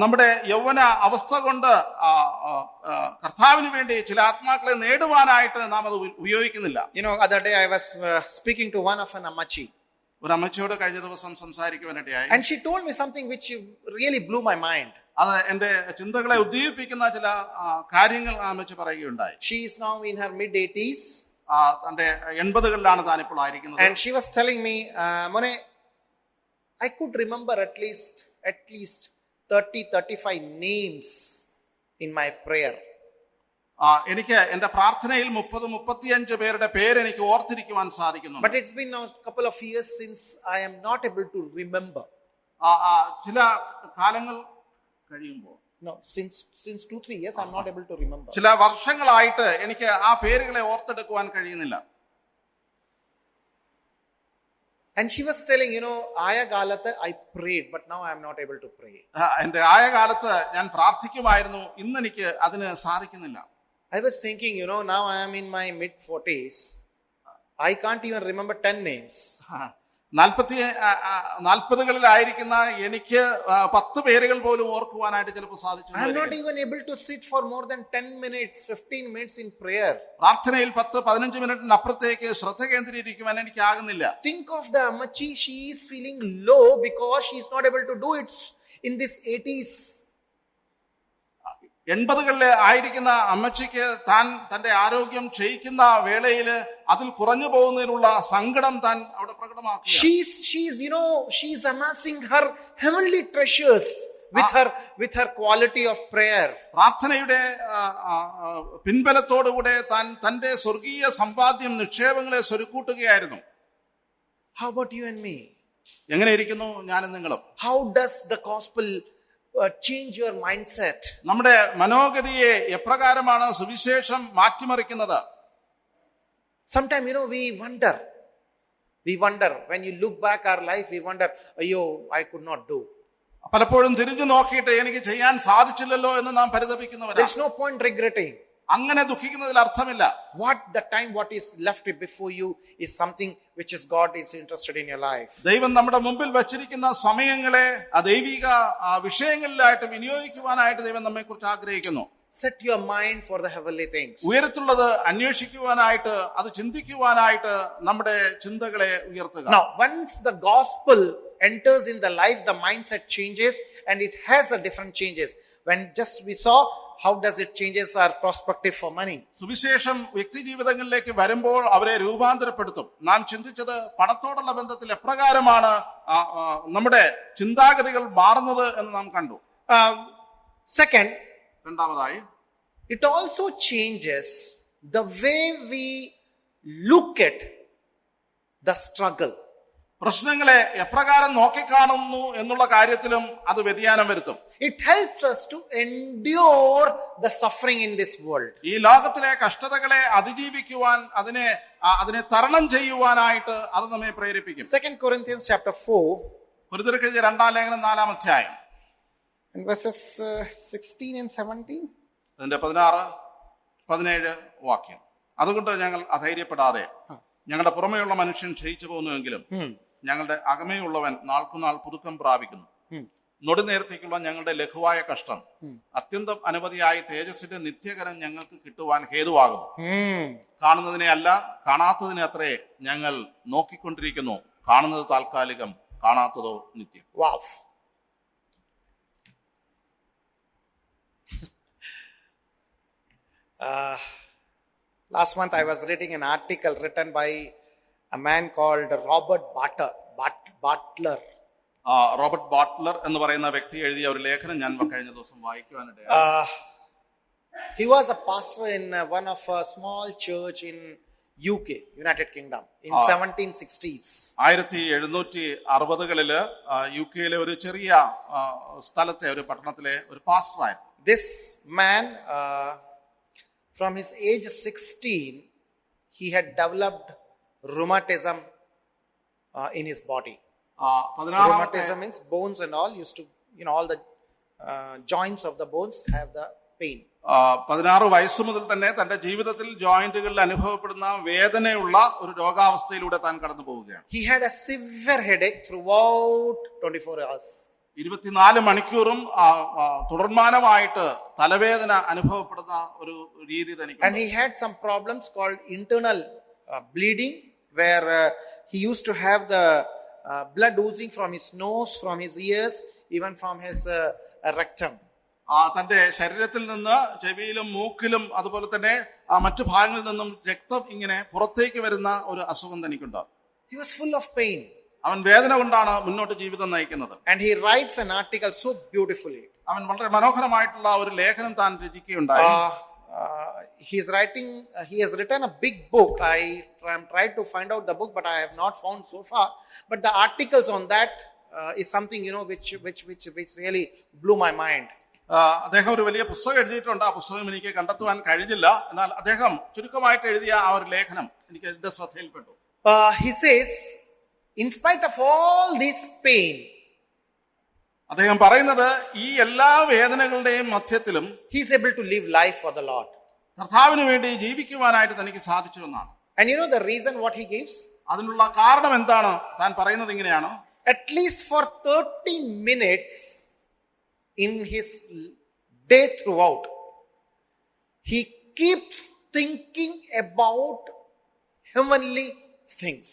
നമ്മുടെ യൗവന അവസ്ഥ കൊണ്ട് കർത്താവിന് വേണ്ടി ചില ആത്മാക്കളെ നേടുവാനായിട്ട് നാം അത് ഉപയോഗിക്കുന്നില്ല. Other day I was speaking to one of an ammachi. ഒരു അമ്മച്ചിയോട് കഴിഞ്ഞ ദിവസം സംസാരിക്കുവാനിടയായി. And she told me something which really blew my mind. അത് എന്റെ ചിന്തകളെ ഉദ്ദീപിക്കുന്ന ചില കാര്യങ്ങൾ ആ അമ്മച്ചി പറയുകയുണ്ടായി. She is now in her mid-80s. തന്റെ 80കളിലാണ് താൻ ഇപ്പോൾ ആയിരിക്കുന്നത്. And she was telling me, Mone, I could remember at least 30-35 names in my prayer. എനിക്ക് എന്റെ പ്രാർത്ഥനയിൽ 30-35 പേരുടെ പേര് എനിക്ക് ഓർത്തിരിക്കുവാൻ സാധിക്കുന്നുണ്ട്. But it's been now a couple of years since I am not able to remember. ചില കാലങ്ങൾ കഴിയുമ്പോൾ, No, since 2-3 years I'm not able to remember. ചില വർഷങ്ങളായിട്ട് എനിക്ക് ആ പേരുകളെ ഓർത്തെടുക്കുവാൻ കഴിയുന്നില്ല. And she was telling, Aya Galatha, I prayed, but now I am not able to pray. എന്റെ ആയ കാലത്ത് ഞാൻ പ്രാർത്ഥിക്കുമായിരുന്നു, ഇന്ന് എനിക്ക് അതിന് സാധിക്കുന്നില്ല. I was thinking, now I am in my mid-40s. I can't even remember 10 names. 40-കളിലായിരിക്കുന്ന എനിക്ക് 10 പേരുകൾ പോലും ഓർക്കുവാനായിട്ട് ചിലപ്പോൾ സാധിച്ചു. I am not even able to sit for more than 10 minutes, 15 minutes in prayer. പ്രാർത്ഥനയിൽ 10-15 മിനിറ്റിനപ്പുറത്തേക്ക് ശ്രദ്ധ കേന്ദ്രീകരിക്കുവാൻ എനിക്ക് ആകുന്നില്ല. Think of the Ammachi, she is feeling low because she is not able to do it in this 80s. 80-കളിലെ ആയിരിക്കുന്ന അമ്മച്ചിക്ക് താൻ തന്റെ ആരോഗ്യം ക്ഷയിക്കുന്ന വേളയില് അതിൽ കുറഞ്ഞു പോകുന്നതിനുള്ള സങ്കടം താൻ അവിടെ പ്രകടമാക്കി. She's amassing her heavenly treasures with her quality of prayer. പ്രാർത്ഥനയുടെ പിൻബലത്തോടുകൂടെ താൻ തന്റെ സ്വർഗീയ സമ്പാദ്യം നിക്ഷേപങ്ങളെ സ്വരുക്കൂട്ടുകയായിരുന്നു. How about you and me? എങ്ങനെ ഇരിക്കുന്നു ഞാനും നിങ്ങളും? How does the gospel change your mindset? നമ്മുടെ മനോഗതിയെ എപ്രകാരമാണ് സുവിശേഷം മാറ്റിമറിക്കുന്നത്? Sometimes we wonder when you look back our life, we wonder, I could not do. പലപ്പോഴും തിരിഞ്ഞു നോക്കിയിട്ട് എനിക്ക് ചെയ്യാൻ സാധിച്ചില്ലല്ലോ എന്ന് നാം പരിതപിക്കുന്നവരാണ്. There is no point regretting. അങ്ങനെ ദുഃഖിക്കുന്നതിൽ അർത്ഥമില്ല. What is left before you is something which is God is interested in your life. ദൈവം നമ്മുടെ മുമ്പിൽ വച്ചിരിക്കുന്ന സമയങ്ങളെ ദൈവിക വിഷയങ്ങളിലായിട്ട് വിനിയോഗിക്കുവാനായിട്ട് ദൈവം നമ്മെ കുറിച്ച് ആഗ്രഹിക്കുന്നു. Set your mind for the heavenly things. ഉയരത്തുള്ളത് അന്വേഷിക്കുവാനായിട്ട്, അത് ചിന്തിക്കുവാനായിട്ട് നമ്മുടെ ചിന്തകളെ ഉയർത്തുക. Now, once the gospel enters in the life, the mindset changes and it has a different changes. When just we saw how does it changes our perspective for money. സുവിശേഷം വ്യക്തി ജീവിതങ്ങളിലേക്ക് വരുമ്പോൾ അവരെ രൂപാന്തരപ്പെടുത്തും. നാം ചിന്തിച്ചത് പണത്തോടുള്ള ബന്ധത്തിൽ എപ്രകാരമാണ് നമ്മുടെ ചിന്താഗതികൾ മാറുന്നത് എന്ന് നാം കണ്ടു. Second, രണ്ടാമതായി, it also changes the way we look at the struggle. പ്രശ്നങ്ങളെ എപ്രകാരം നോക്കിക്കാണുന്നു എന്നുള്ള കാര്യത്തിലും അത് വ്യതിയാനം വരുത്തും. It helps us to endure the suffering in this world. ഈ ലോകത്തിലെ കഷ്ടതകളെ അതിജീവിക്കുവാൻ, അതിനെ തരണം ചെയ്യുവാനായിട്ട് അത് നമ്മെ പ്രേരിപ്പിക്കും. 2 Corinthians chapter 4, കൊരിന്ത്യർക്ക് എഴുതിയ 2-ാം ലേഖനം 4-ാം അധ്യായം and verses 16 and 17. അതിന്റെ 16-17 വാക്യം. അതുകൊണ്ട് ഞങ്ങൾ അധൈര്യപ്പെടാതെ, ഞങ്ങളുടെ പുറമേയുള്ള മനുഷ്യൻ ക്ഷയിച്ചു പോകുന്നുവെങ്കിലും ഞങ്ങളുടെ അകമേയുള്ളവൻ നാൾക്കുനാൾ പുതുക്കം പ്രാപിക്കുന്നു. നൊടിനേരത്തേക്കുള്ള ഞങ്ങളുടെ ലഘുവായ കഷ്ടം അത്യന്തം അനവധിയായ തേജസ്സിന്റെ നിത്യകരം ഞങ്ങൾക്ക് കിട്ടുവാൻ ഹേതുവാകുന്നു. കാണുന്നതിനെ അല്ല, കാണാത്തതിനെ അത്രേ ഞങ്ങൾ നോക്കിക്കൊണ്ടിരിക്കുന്നു. കാണുന്നത് താൽക്കാലികം, കാണാത്തതോ നിത്യം. Wow. Last month I was reading an article written by a man called Robert Butler. Robert Butler എന്ന് പറയുന്ന വ്യക്തി എഴുതിയ ഒരു ലേഖനം ഞാൻ കഴിഞ്ഞ ദിവസം വായിക്കുവാനിടയായി. He was a pastor in one of a small church in UK, United Kingdom, in 1760s. 1760-കളില് യുകെയിലെ ഒരു ചെറിയ സ്ഥലത്തെ ഒരു പട്ടണത്തിലെ ഒരു പാസ്റ്ററായിരുന്നു. This man, from his age 16, he had developed rheumatism in his body. Rheumatism means bones and all used to, all the joints of the bones have the pain. 16 വയസ്സ് മുതൽ തന്നെ തന്റെ ജീവിതത്തിൽ ജോയിന്റുകളിൽ അനുഭവപ്പെടുന്ന വേദനയുള്ള ഒരു രോഗാവസ്ഥയിലൂടെ താൻ കടന്നു പോവുകയാണ്. He had a severe headache throughout 24 hours. 24 മണിക്കൂറും തുടർമാനമായിട്ട് തലവേദന അനുഭവപ്പെടുന്ന ഒരു രീതി തനിക്ക്. And he had some problems called internal bleeding, where he used to have the blood oozing from his nose, from his ears, even from his rectum. തന്റെ ശരീരത്തിൽ നിന്ന് ചെവിയിലും മൂക്കിലും അതുപോലെ തന്നെ മറ്റു ഭാഗങ്ങളിൽ നിന്നും രക്തം ഇങ്ങനെ പുറത്തേക്ക് വരുന്ന ഒരു അസുഖം തനിക്കുണ്ട്. He was full of pain. അവൻ വേദന കൊണ്ടാണ് മുന്നോട്ട് ജീവിതം നയിക്കുന്നത്. And he writes an article so beautifully. അവൻ വളരെ മനോഹരമായിട്ടുള്ള ഒരു ലേഖനം താൻ രചിക്കുകയുണ്ടായി. he has written a big book. I am tried to find out the book, but I have not found so far. But the articles on that is something, which really blew my mind. അദ്ദേഹം ഒരു വലിയ പുസ്തകം എഴുതിയിട്ടുണ്ട്. ആ പുസ്തകം എനിക്ക് കണ്ടെത്തുവാൻ കഴിഞ്ഞില്ല. എന്നാൽ അദ്ദേഹം ചുരുക്കമായിട്ട് എഴുതിയ ആ ഒരു ലേഖനം എനിക്ക് എന്റെ ശ്രദ്ധയിൽപ്പെട്ടു. He says, in spite of all this pain, അദ്ദേഹം പറയുന്നത് ഈ എല്ലാ വേദനകളുടെയും മധ്യത്തിലും he is able to live life for the Lord. കർത്താവിന് വേണ്ടി ജീവിക്കുവാനായിട്ട് തനിക്ക് സാധിച്ചു എന്നാണ്. And you know the reason what he gives? അതിനുള്ള കാരണം എന്താണ്? താൻ പറയുന്നത് ഇങ്ങനെയാണ്: at least for 30 minutes in his day throughout, he keeps thinking about heavenly things.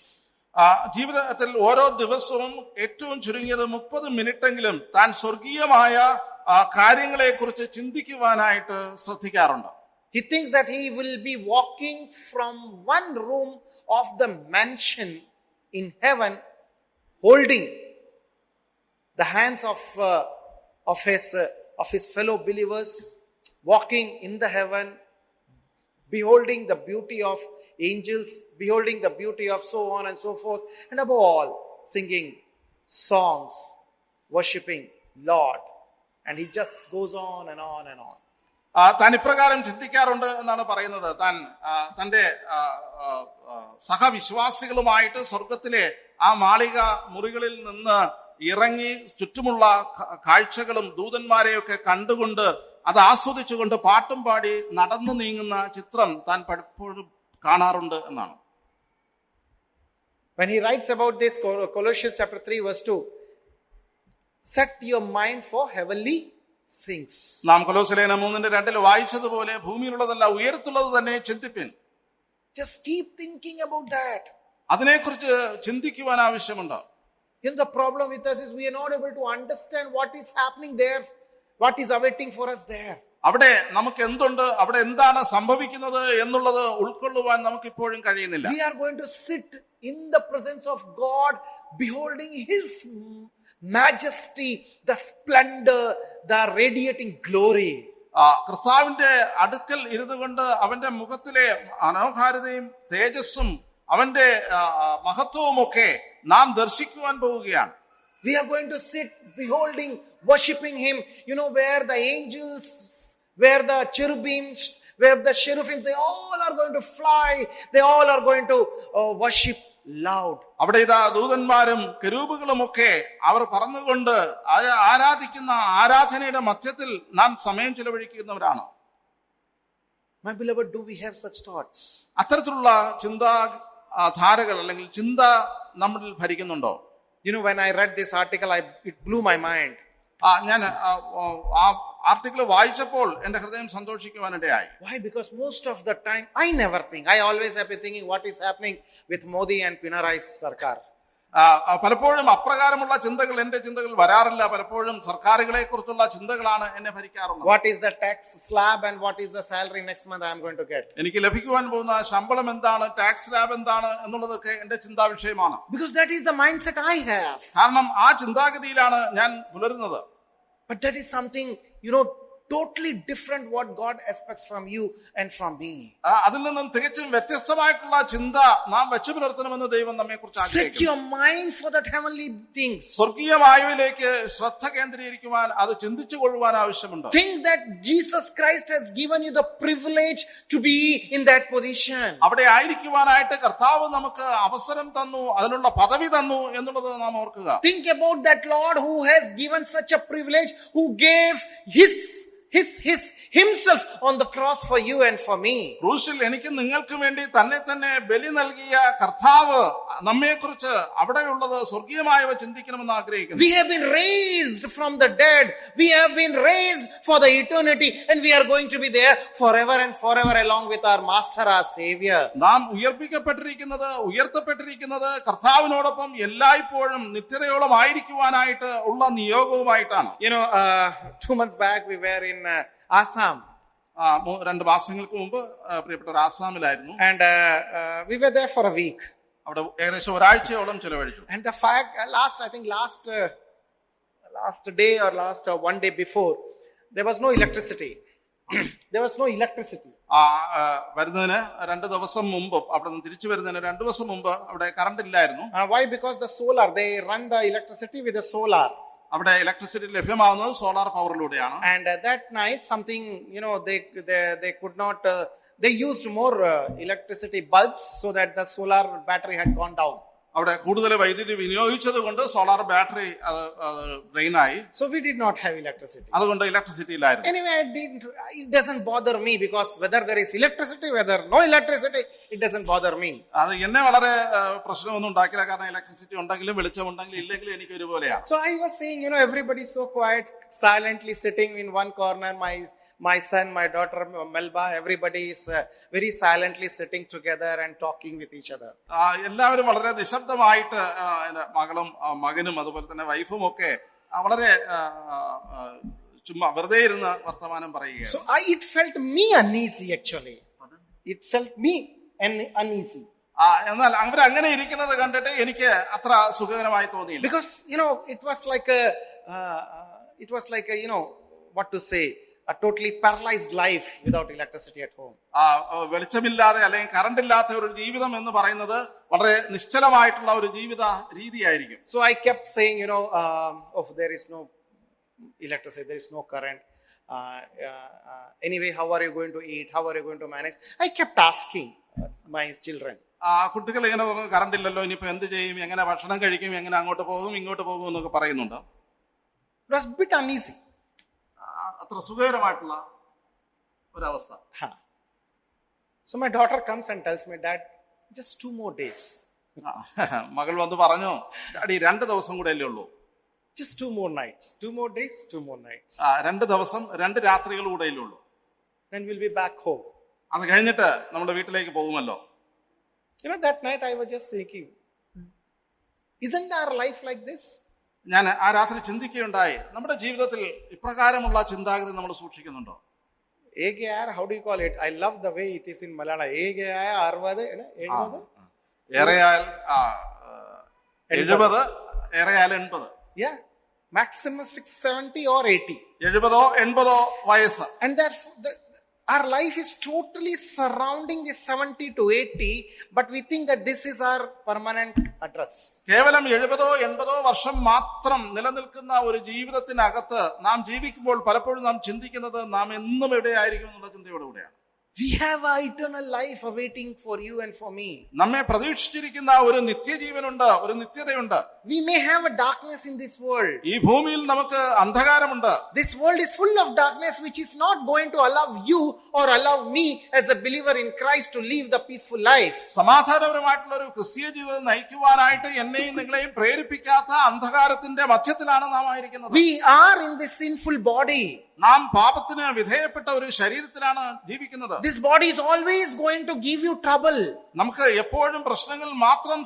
ജീവിതത്തിൽ ഓരോ ദിവസവും ഏറ്റവും ചുരുങ്ങിയത് 30 മിനിറ്റെങ്കിലും താൻ സ്വർഗീയമായ കാര്യങ്ങളെ കുറിച്ച് ചിന്തിക്കുവാനായിട്ട് ശ്രദ്ധിക്കാറുണ്ട്. He thinks that he will be walking from one room of the mansion in heaven, holding the hands of his fellow believers, walking in the heaven, beholding the beauty of angels, beholding the beauty of so on and so forth, and above all, singing songs, worshipping Lord. And he just goes on and on and on. താൻ ഇപ്രകാരം ചിന്തിക്കാറുണ്ട് എന്നാണ് പറയുന്നത്. താൻ തന്റെ സഹവിശ്വാസികളുമായിട്ട് സ്വർഗത്തിലെ ആ മാളിക മുറികളിൽ നിന്ന് ഇറങ്ങി ചുറ്റുമുള്ള കാഴ്ചകളും ദൂതന്മാരെയൊക്കെ കണ്ടുകൊണ്ട് അത് ആസ്വദിച്ചുകൊണ്ട് പാട്ടും പാടി നടന്നു നീങ്ങുന്ന ചിത്രം താൻ പലപ്പോഴും കാണാറുണ്ട് എന്നാണ്. When he writes about this, Colossians chapter 3 verse 2, set your mind for heavenly things. നാം കൊലോസ്യലേഖനം 3:2 വായിച്ചതുപോലെ ഭൂമിയിലുള്ളതല്ല ഉയരത്തുള്ളത് തന്നെ ചിന്തിപ്പിൻ. Just keep thinking about that. അതിനെക്കുറിച്ച് ചിന്തിക്കുവാൻ ആവശ്യമുണ്ട്. The problem with us is we are not able to understand what is happening there, what is awaiting for us there. അവിടെ നമുക്ക് എന്തുണ്ട്, അവിടെ എന്താണ് സംഭവിക്കുന്നത് എന്നുള്ളത് ഉൾക്കൊള്ളുവാൻ നമുക്ക് ഇപ്പോഴും കഴിയുന്നില്ല. We are going to sit in the presence of God, beholding His majesty, the splendor, the radiating glory. കർത്താവിന്റെ അടുക്കൽ ഇരുന്നുകൊണ്ട് അവന്റെ മുഖത്തിലെ മനോഹാരിതയും തേജസ്സും അവന്റെ മഹത്വവുമൊക്കെ നാം ദർശിക്കുവാൻ പോവുകയാണ്. We are going to sit beholding, worshipping Him, where the angels, where the cherubims, where the cherubim, they all are going to fly, they all are going to worship loud. അവിടെ ഇതാ ദൂതന്മാരും കെരൂബുകളും ഒക്കെ അവർ പറന്നുകൊണ്ട് ആരാധിക്കുന്ന ആരാധനയുടെ മധ്യത്തിൽ നാം സമയം ചെലവഴിക്കുന്നവരാണ്. My beloved, do we have such thoughts? അത്തരത്തിലുള്ള ചിന്താധാരകൾ അല്ലെങ്കിൽ ചിന്ത നമ്മളിൽ ഭരിക്കുന്നുണ്ടോ? When I read this article, it blew my mind. ഞാൻ ആ ആർട്ടിക്കിൾ വായിച്ചപ്പോൾ എന്റെ ഹൃദയം സന്തോഷിക്കുവാനിടയായി. Why? Because most of the time I never think. I always have been thinking what is happening with Modi and Pinarayi Sarkar. പലപ്പോഴും അപ്രകാരമുള്ള ചിന്തകൾ എന്റെ ചിന്തകൾ വരാറില്ല. പലപ്പോഴും സർക്കാരുകളെ കുറിച്ചുള്ള ചിന്തകളാണ് എന്നെ ഭരിക്കാറുള്ളത്. What is the tax slab and what is the salary next month I am going to get? എനിക്ക് ലഭിക്കുവാൻ പോകുന്ന ശമ്പളം എന്താണ്, ടാക്സ് സ്ലാബ് എന്താണ് എന്നുള്ളതൊക്കെ എന്റെ ചിന്താ വിഷയമാണ്. Because that is the mindset I have. കാരണം ആ ചിന്താഗതിയിലാണ് ഞാൻ പുലരുന്നത്. But that is something, totally different what God expects from you and from me. അതിൽ നിന്നും തികച്ചും വ്യത്യസ്തമായിട്ടുള്ള ചിന്ത നാം വെച്ചു പുലർത്തണമെന്ന് ദൈവം നമ്മെ കുറിച്ച് ആഗ്രഹിക്കുന്നു. Set your mind for that heavenly things. സ്വർഗീയമായവയിലേക്ക് ശ്രദ്ധ കേന്ദ്രീകരിക്കുവാൻ, അത് ചിന്തിച്ചു കൊള്ളുവാൻ ആവശ്യമുണ്ട്. Think that Jesus Christ has given you the privilege to be in that position. അവിടെ ആയിരിക്കുവാനായിട്ട് കർത്താവ് നമുക്ക് അവസരം തന്നു, അതിനുള്ള പദവി തന്നു എന്നുള്ളത് നാം ഓർക്കുക. Think about that Lord who has given such a privilege, who gave himself on the cross for you and for me. ക്രൂശിൽ എനിക്ക് നിങ്ങൾക്ക് വേണ്ടി തന്നെ ബലി നൽകിയ കർത്താവ് നമ്മെക്കുറിച്ച് അവിടെയുള്ളത് സ്വർഗീയമായവ ചിന്തിക്കണമെന്ന് ആഗ്രഹിക്കുന്നു. We have been raised from the dead. We have been raised for the eternity, and we are going to be there forever and forever along with our master, our savior. നാം ഉയർത്തപ്പെട്ടിരിക്കുന്നത് കർത്താവിനോടൊപ്പം എല്ലായ്പ്പോഴും നിത്യതയോളം ആയിരിക്കുവാനായിട്ട് ഉള്ള നിയോഗവുമായിട്ടാണ്. 2 months back we were in Assam. 2 മാസങ്ങൾക്ക് മുമ്പ് പ്രിയപ്പെട്ടവർ ആസാമിലായിരുന്നു. And we were there for a week. അവിടെ ഏകദേശം ഒരാഴ്ചയോളം ചെലവഴിച്ചു. And the fact, last day or last one day before, there was no electricity. There was no electricity. വരുന്നതിന് 2 ദിവസം മുമ്പ്, അവിടെ നിന്ന് തിരിച്ചു വരുന്നതിന് 2 ദിവസം മുമ്പ് അവിടെ കറണ്ട് ഇല്ലായിരുന്നു. Why? Because the solar, they run the electricity with the solar. അവിടെ ഇലക്ട്രിസിറ്റി ലഭ്യമാവുന്നത് സോളാർ പവറിലൂടെയാണ്. And that night something, they could not, they used more electricity bulbs so that the solar battery had gone down. അവിടെ കൂടുതൽ വൈദ്യുതി വിനിയോഗിച്ചത് കൊണ്ട് solar battery ഡ്രെയിനായി. So we did not have electricity. അതുകൊണ്ട് ഇലക്ട്രിസിറ്റി ഇല്ലായിരുന്നു. Anyway, it doesn't bother me because whether there is electricity, whether no electricity, it doesn't bother me. അത് എന്നെ വളരെ പ്രശ്നമൊന്നും ഉണ്ടാക്കില്ല. കാരണം ഇലക്ട്രിസിറ്റി ഉണ്ടെങ്കിലും വെളിച്ചം ഉണ്ടെങ്കിലും ഇല്ലെങ്കിലും എനിക്ക് ഒരുപോലെയാണ്. So I was saying, everybody is so quiet, silently sitting in one corner. My son, my daughter Melba, everybody is very silently sitting together and talking with each other. എല്ലാവരും വളരെ നിശബ്ദമായിട്ട് മകളും മകനും അതുപോലെ തന്നെ വൈഫും ഒക്കെ വളരെ ചുമ്മാ വെറുതെ ഇരുന്ന് വർത്തമാനം പറയുകയാണ്. So it felt me uneasy actually. It felt me uneasy. എന്നാൽ അവർ അങ്ങനെ ഇരിക്കുന്നത് കണ്ടിട്ട് എനിക്ക് അത്ര സുഖകരമായി തോന്നിയില്ല. Because it was like a what to say, a totally paralyzed life without electricity at home. വെളിച്ചമില്ലാതെ അല്ലെങ്കിൽ കറണ്ട് ഇല്ലാത്ത ഒരു ജീവിതം എന്ന് പറയുന്നത് വളരെ നിശ്ചലമായിട്ടുള്ള ഒരു ജീവിത രീതിയായിരിക്കും. So I kept saying, there is no electricity, there is no current. Anyway, how are you going to eat? How are you going to manage? I kept asking my children. കുട്ടികൾ ഇങ്ങനെ പറഞ്ഞു, കറണ്ട് ഇല്ലല്ലോ, ഇനിയിപ്പോ എന്ത് ചെയ്യും, എങ്ങനെ ഭക്ഷണം കഴിക്കും, എങ്ങനെ അങ്ങോട്ട് പോകും ഇങ്ങോട്ട് പോകും എന്നൊക്കെ പറയുന്നുണ്ട്. It was a bit uneasy. അത്ര സുഖകരമായിട്ടുള്ള ഒരവസ്ഥ. So my daughter comes and tells me, Dad, just 2 more days. മകൾ വന്ന് പറഞ്ഞു, ഡാഡി 2 ദിവസം കൂടെ അല്ലേ ഉള്ളൂ. Just 2 more nights. 2 more days, 2 more nights. 2 ദിവസം 2 രാത്രികൾ കൂടെ അല്ലേ ഉള്ളൂ. Then we'll be back home. അത് കഴിഞ്ഞിട്ട് നമ്മുടെ വീട്ടിലേക്ക് പോകുമല്ലോ. That night I was just thinking, isn't our life like this? ഞാൻ ആ രാത്രി ചിന്തിക്കുകയുണ്ടായി, നമ്മുടെ ജീവിതത്തിൽ ഇപ്രകാരമുള്ള ചിന്താഗതി നമ്മൾ സൂക്ഷിക്കുന്നുണ്ടോ? How do you call it? I love the way it is in Malayalam. ഏറെയാൽ 70, ഏറെയാൽ 80. Yeah, maximum 70 or 80. 70 80 വയസ്സ്. And therefore our life is totally surrounding the 70 to 80, but we think that this is our permanent address. കേവലം 70 80 വർഷം മാത്രം നിലനിൽക്കുന്ന ഒരു ജീവിതത്തിനകത്ത് നാം ജീവിക്കുമ്പോൾ പലപ്പോഴും നാം ചിന്തിക്കുന്നത് നാം എന്നും എവിടെയായിരിക്കും എന്നുള്ള ചിന്തയോടുകൂടിയാണ്. We have an eternal life awaiting for you and for me. നമ്മെ പ്രതീക്ഷിച്ചിരിക്കുന്ന ഒരു നിത്യജീവനുണ്ട്, ഒരു നിത്യതയുണ്ട്. We may have a darkness in this world. ഈ ഭൂമിയിൽ നമുക്ക് അന്ധകാരമുണ്ട്. This world is full of darkness which is not going to allow you or allow me as a believer in Christ to live the peaceful life. സമാധാനപരമായിട്ടുള്ള ഒരു ക്രിസ്തീയ ജീവിതം നയിക്കുവാനായിട്ട് എന്നെയും നിങ്ങളെയും പ്രേരിപ്പിക്കാത്ത അന്ധകാരത്തിന്റെ മധ്യത്തിലാണ് നാം ആയിരിക്കുന്നത്. We are in this sinful body. നാം പാപത്തിന് വിധേയപ്പെട്ട ഒരു ശരീരത്തിലാണ് ജീവിക്കുന്നത്. This body is always going to give you trouble. നമുക്ക് എപ്പോഴും പ്രശ്നങ്ങൾ മാത്രം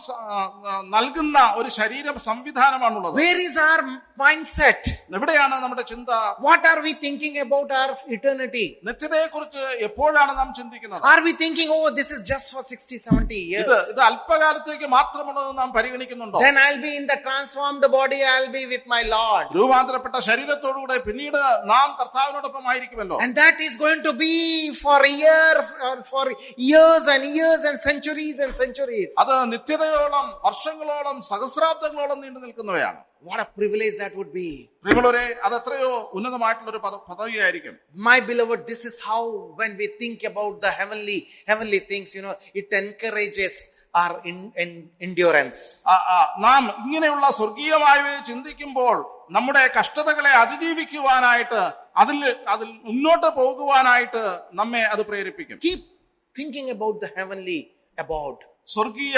നൽകുന്ന ഒരു ശരീര സംവിധാനമാണുള്ളത്. Where is our mindset? എവിടെയാണ് നമ്മുടെ ചിന്ത? What are we thinking about our eternity? നിത്യതയെ കുറിച്ച് എപ്പോഴാണ് നാം ചിന്തിക്കുന്നത്? Are we thinking, this is just for 60-70 years? ഇത് അല്പകാലത്തേക്ക് മാത്രമുള്ളതെന്ന് നാം പരിഗണിക്കുന്നുണ്ടോ? Then I'll be in the transformed body, I'll be with my Lord. രൂപാന്തരപ്പെട്ട ശരീരത്തോടുകൂടെ പിന്നീട് നാം കർത്താവിനോടൊപ്പം ആയിരിക്കുമല്ലോ. And that is going to be for years and years and centuries and centuries. അത് നിത്യതയോളം വർഷങ്ങളോളം സഹസ്രാബ്ദങ്ങളോളം നീണ്ടു നിൽക്കുന്നവയാണ്. What a privilege that would be. പ്രിയമുള്ളവരെ, അത് എത്രയോ ഉന്നതമായിട്ടുള്ള ഒരു പദവിയായിരിക്കും. My beloved, this is how when we think about the heavenly things, it encourages our endurance. നാം ഇങ്ങനെയുള്ള സ്വർഗീയമായവയെ ചിന്തിക്കുമ്പോൾ നമ്മുടെ കഷ്ടതകളെ അതിജീവിക്കുവാനായിട്ട് അതിൽ മുന്നോട്ട് പോകുവാനായിട്ട് നമ്മെ അത് പ്രേരിപ്പിക്കും. Keep thinking about the heavenly abode. സ്വർഗീയ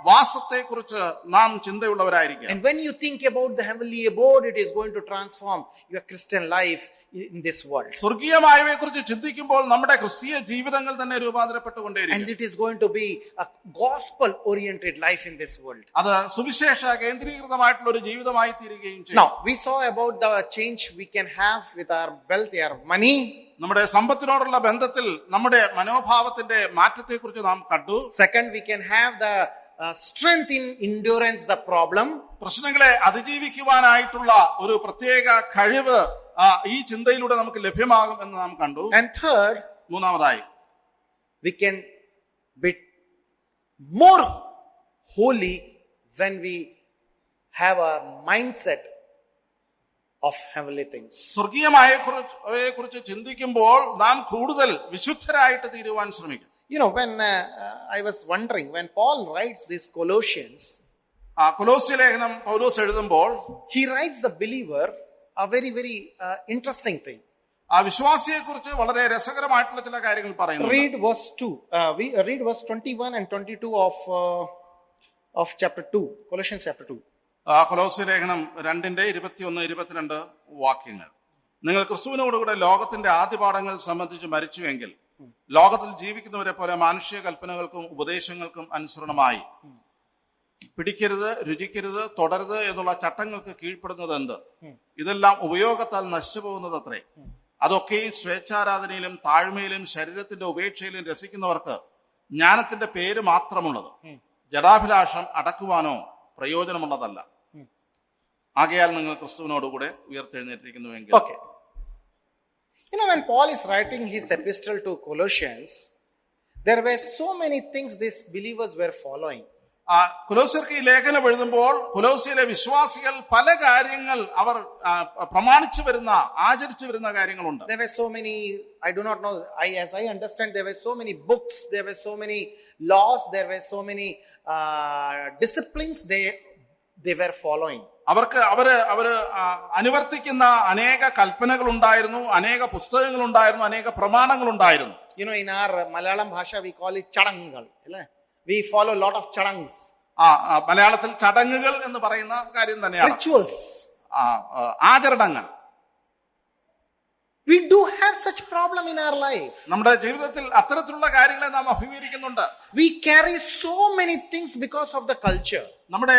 വാസത്തെ കുറിച്ച് നാം ചിന്തയുള്ളവരായിരിക്കും. And when you think about the heavenly abode, it is going to transform your Christian life in this world. സ്വർഗീയമായവയെ കുറിച്ച് ചിന്തിക്കുമ്പോൾ നമ്മുടെ ക്രിസ്തീയ ജീവിതങ്ങൾ തന്നെ രൂപാന്തരപ്പെട്ടുകൊണ്ടേയിരിക്കും. And it is going to be a gospel oriented life in this world. അത് സുവിശേഷ കേന്ദ്രീകൃതമായിട്ടുള്ള ഒരു ജീവിതമായി തീരുകയും ചെയ്യും. Now we saw about the change we can have with our wealth, our money. നമ്മുടെ സമ്പത്തിനോടുള്ള ബന്ധത്തിൽ നമ്മുടെ മനോഭാവത്തിന്റെ മാറ്റത്തെ കുറിച്ച് നാം കണ്ടു. Second, we can have the strength in endurance the problem. പ്രശ്നങ്ങളെ അതിജീവിക്കുവാനായിട്ടുള്ള ഒരു പ്രത്യേക കഴിവ് ഈ ചിന്തയിലൂടെ നമുക്ക് ലഭ്യമാകും എന്ന് നാം കണ്ടു. And third, മൂന്നാമതായി, we can be more holy when we have a mindset of heavenly things. സ്വർഗീയമായവയെ കുറിച്ച് ചിന്തിക്കുമ്പോൾ നാം കൂടുതൽ വിശുദ്ധരായിട്ട് തീരുവാൻ ശ്രമിക്കും. You know, when I was wondering, when Paul writes these Colossians, കൊലോസ്യ ലേഖനം പൗലോസ് എഴുതുമ്പോൾ he writes the believer a very, very interesting thing. ആ വിശ്വാസിയെ കുറിച്ച് വളരെ രസകരമായിട്ടുള്ള ചില കാര്യങ്ങൾ പറയുന്നു. Read verse 2. We read verse 21 and 22 of chapter 2, Colossians chapter 2. കൊലോസ്യ ലേഖനം 2:21-22 വാക്യങ്ങൾ. നിങ്ങൾ ക്രിസ്തുവിനോടുകൂടെ ലോകത്തിന്റെ ആദ്യപാഠങ്ങൾ സംബന്ധിച്ച് മരിച്ചുവെങ്കിൽ ലോകത്തിൽ ജീവിക്കുന്നവരെ പോലെ മാനുഷിക കൽപ്പനകൾക്കും ഉപദേശങ്ങൾക്കും അനുസരണമായി പിടിക്കരുത്, രുചിക്കരുത്, തുടരുത് എന്നുള്ള ചട്ടങ്ങൾക്ക് കീഴ്പ്പെടുന്നത് എന്ത്? ഇതെല്ലാം ഉപയോഗത്താൽ നശിച്ചു പോകുന്നത് അത്രേ. അതൊക്കെയും സ്വേച്ഛാരാധനയിലും താഴ്മയിലും ശരീരത്തിന്റെ ഉപേക്ഷയിലും രസിക്കുന്നവർക്ക് ജ്ഞാനത്തിന്റെ പേര് മാത്രമുള്ളത്. ജഡാഭിലാഷം അടക്കുവാനോ പ്രയോജനമുള്ളതല്ല. ആകയാൽ നിങ്ങൾ ക്രിസ്തുവിനോടുകൂടെ ഉയർത്തെഴുന്നേറ്റിരിക്കുന്നുവെങ്കിൽ. Okay. You know, when Paul is writing his epistle to Colossians, there were so many things these believers were following. കൊലോസ്യർക്ക് ഈ ലേഖനം എഴുതുമ്പോൾ കൊലോസ്യയിലെ വിശ്വാസികൾ പല കാര്യങ്ങൾ അവർ പ്രമാണിച്ചു വരുന്ന, ആചരിച്ചു വരുന്ന കാര്യങ്ങളുണ്ട്. There were so many, I do not know, as I understand, there were so many books, there were so many laws, there were so many disciplines they were following. അവര് അനുവർത്തിക്കുന്ന അനേക കൽപ്പനകൾ ഉണ്ടായിരുന്നു, അനേക പുസ്തകങ്ങൾ ഉണ്ടായിരുന്നു, അനേക പ്രമാണങ്ങൾ ഉണ്ടായിരുന്നു. You know, in our Malayalam bhasha we call it chadangal. We follow a lot of chadangs. മലയാളത്തിൽ ചടങ്ങുകൾ എന്ന് പറയുന്ന കാര്യം തന്നെയാണ്. Rituals. ആചരണങ്ങൾ. We do have such problem in our life. നമ്മുടെ ജീവിതത്തിൽ അത്തരത്തിലുള്ള കാര്യങ്ങളെ നാം അഭിമുഖീകരിക്കുന്നുണ്ട്. We carry so many things because of the culture. നമ്മുടെ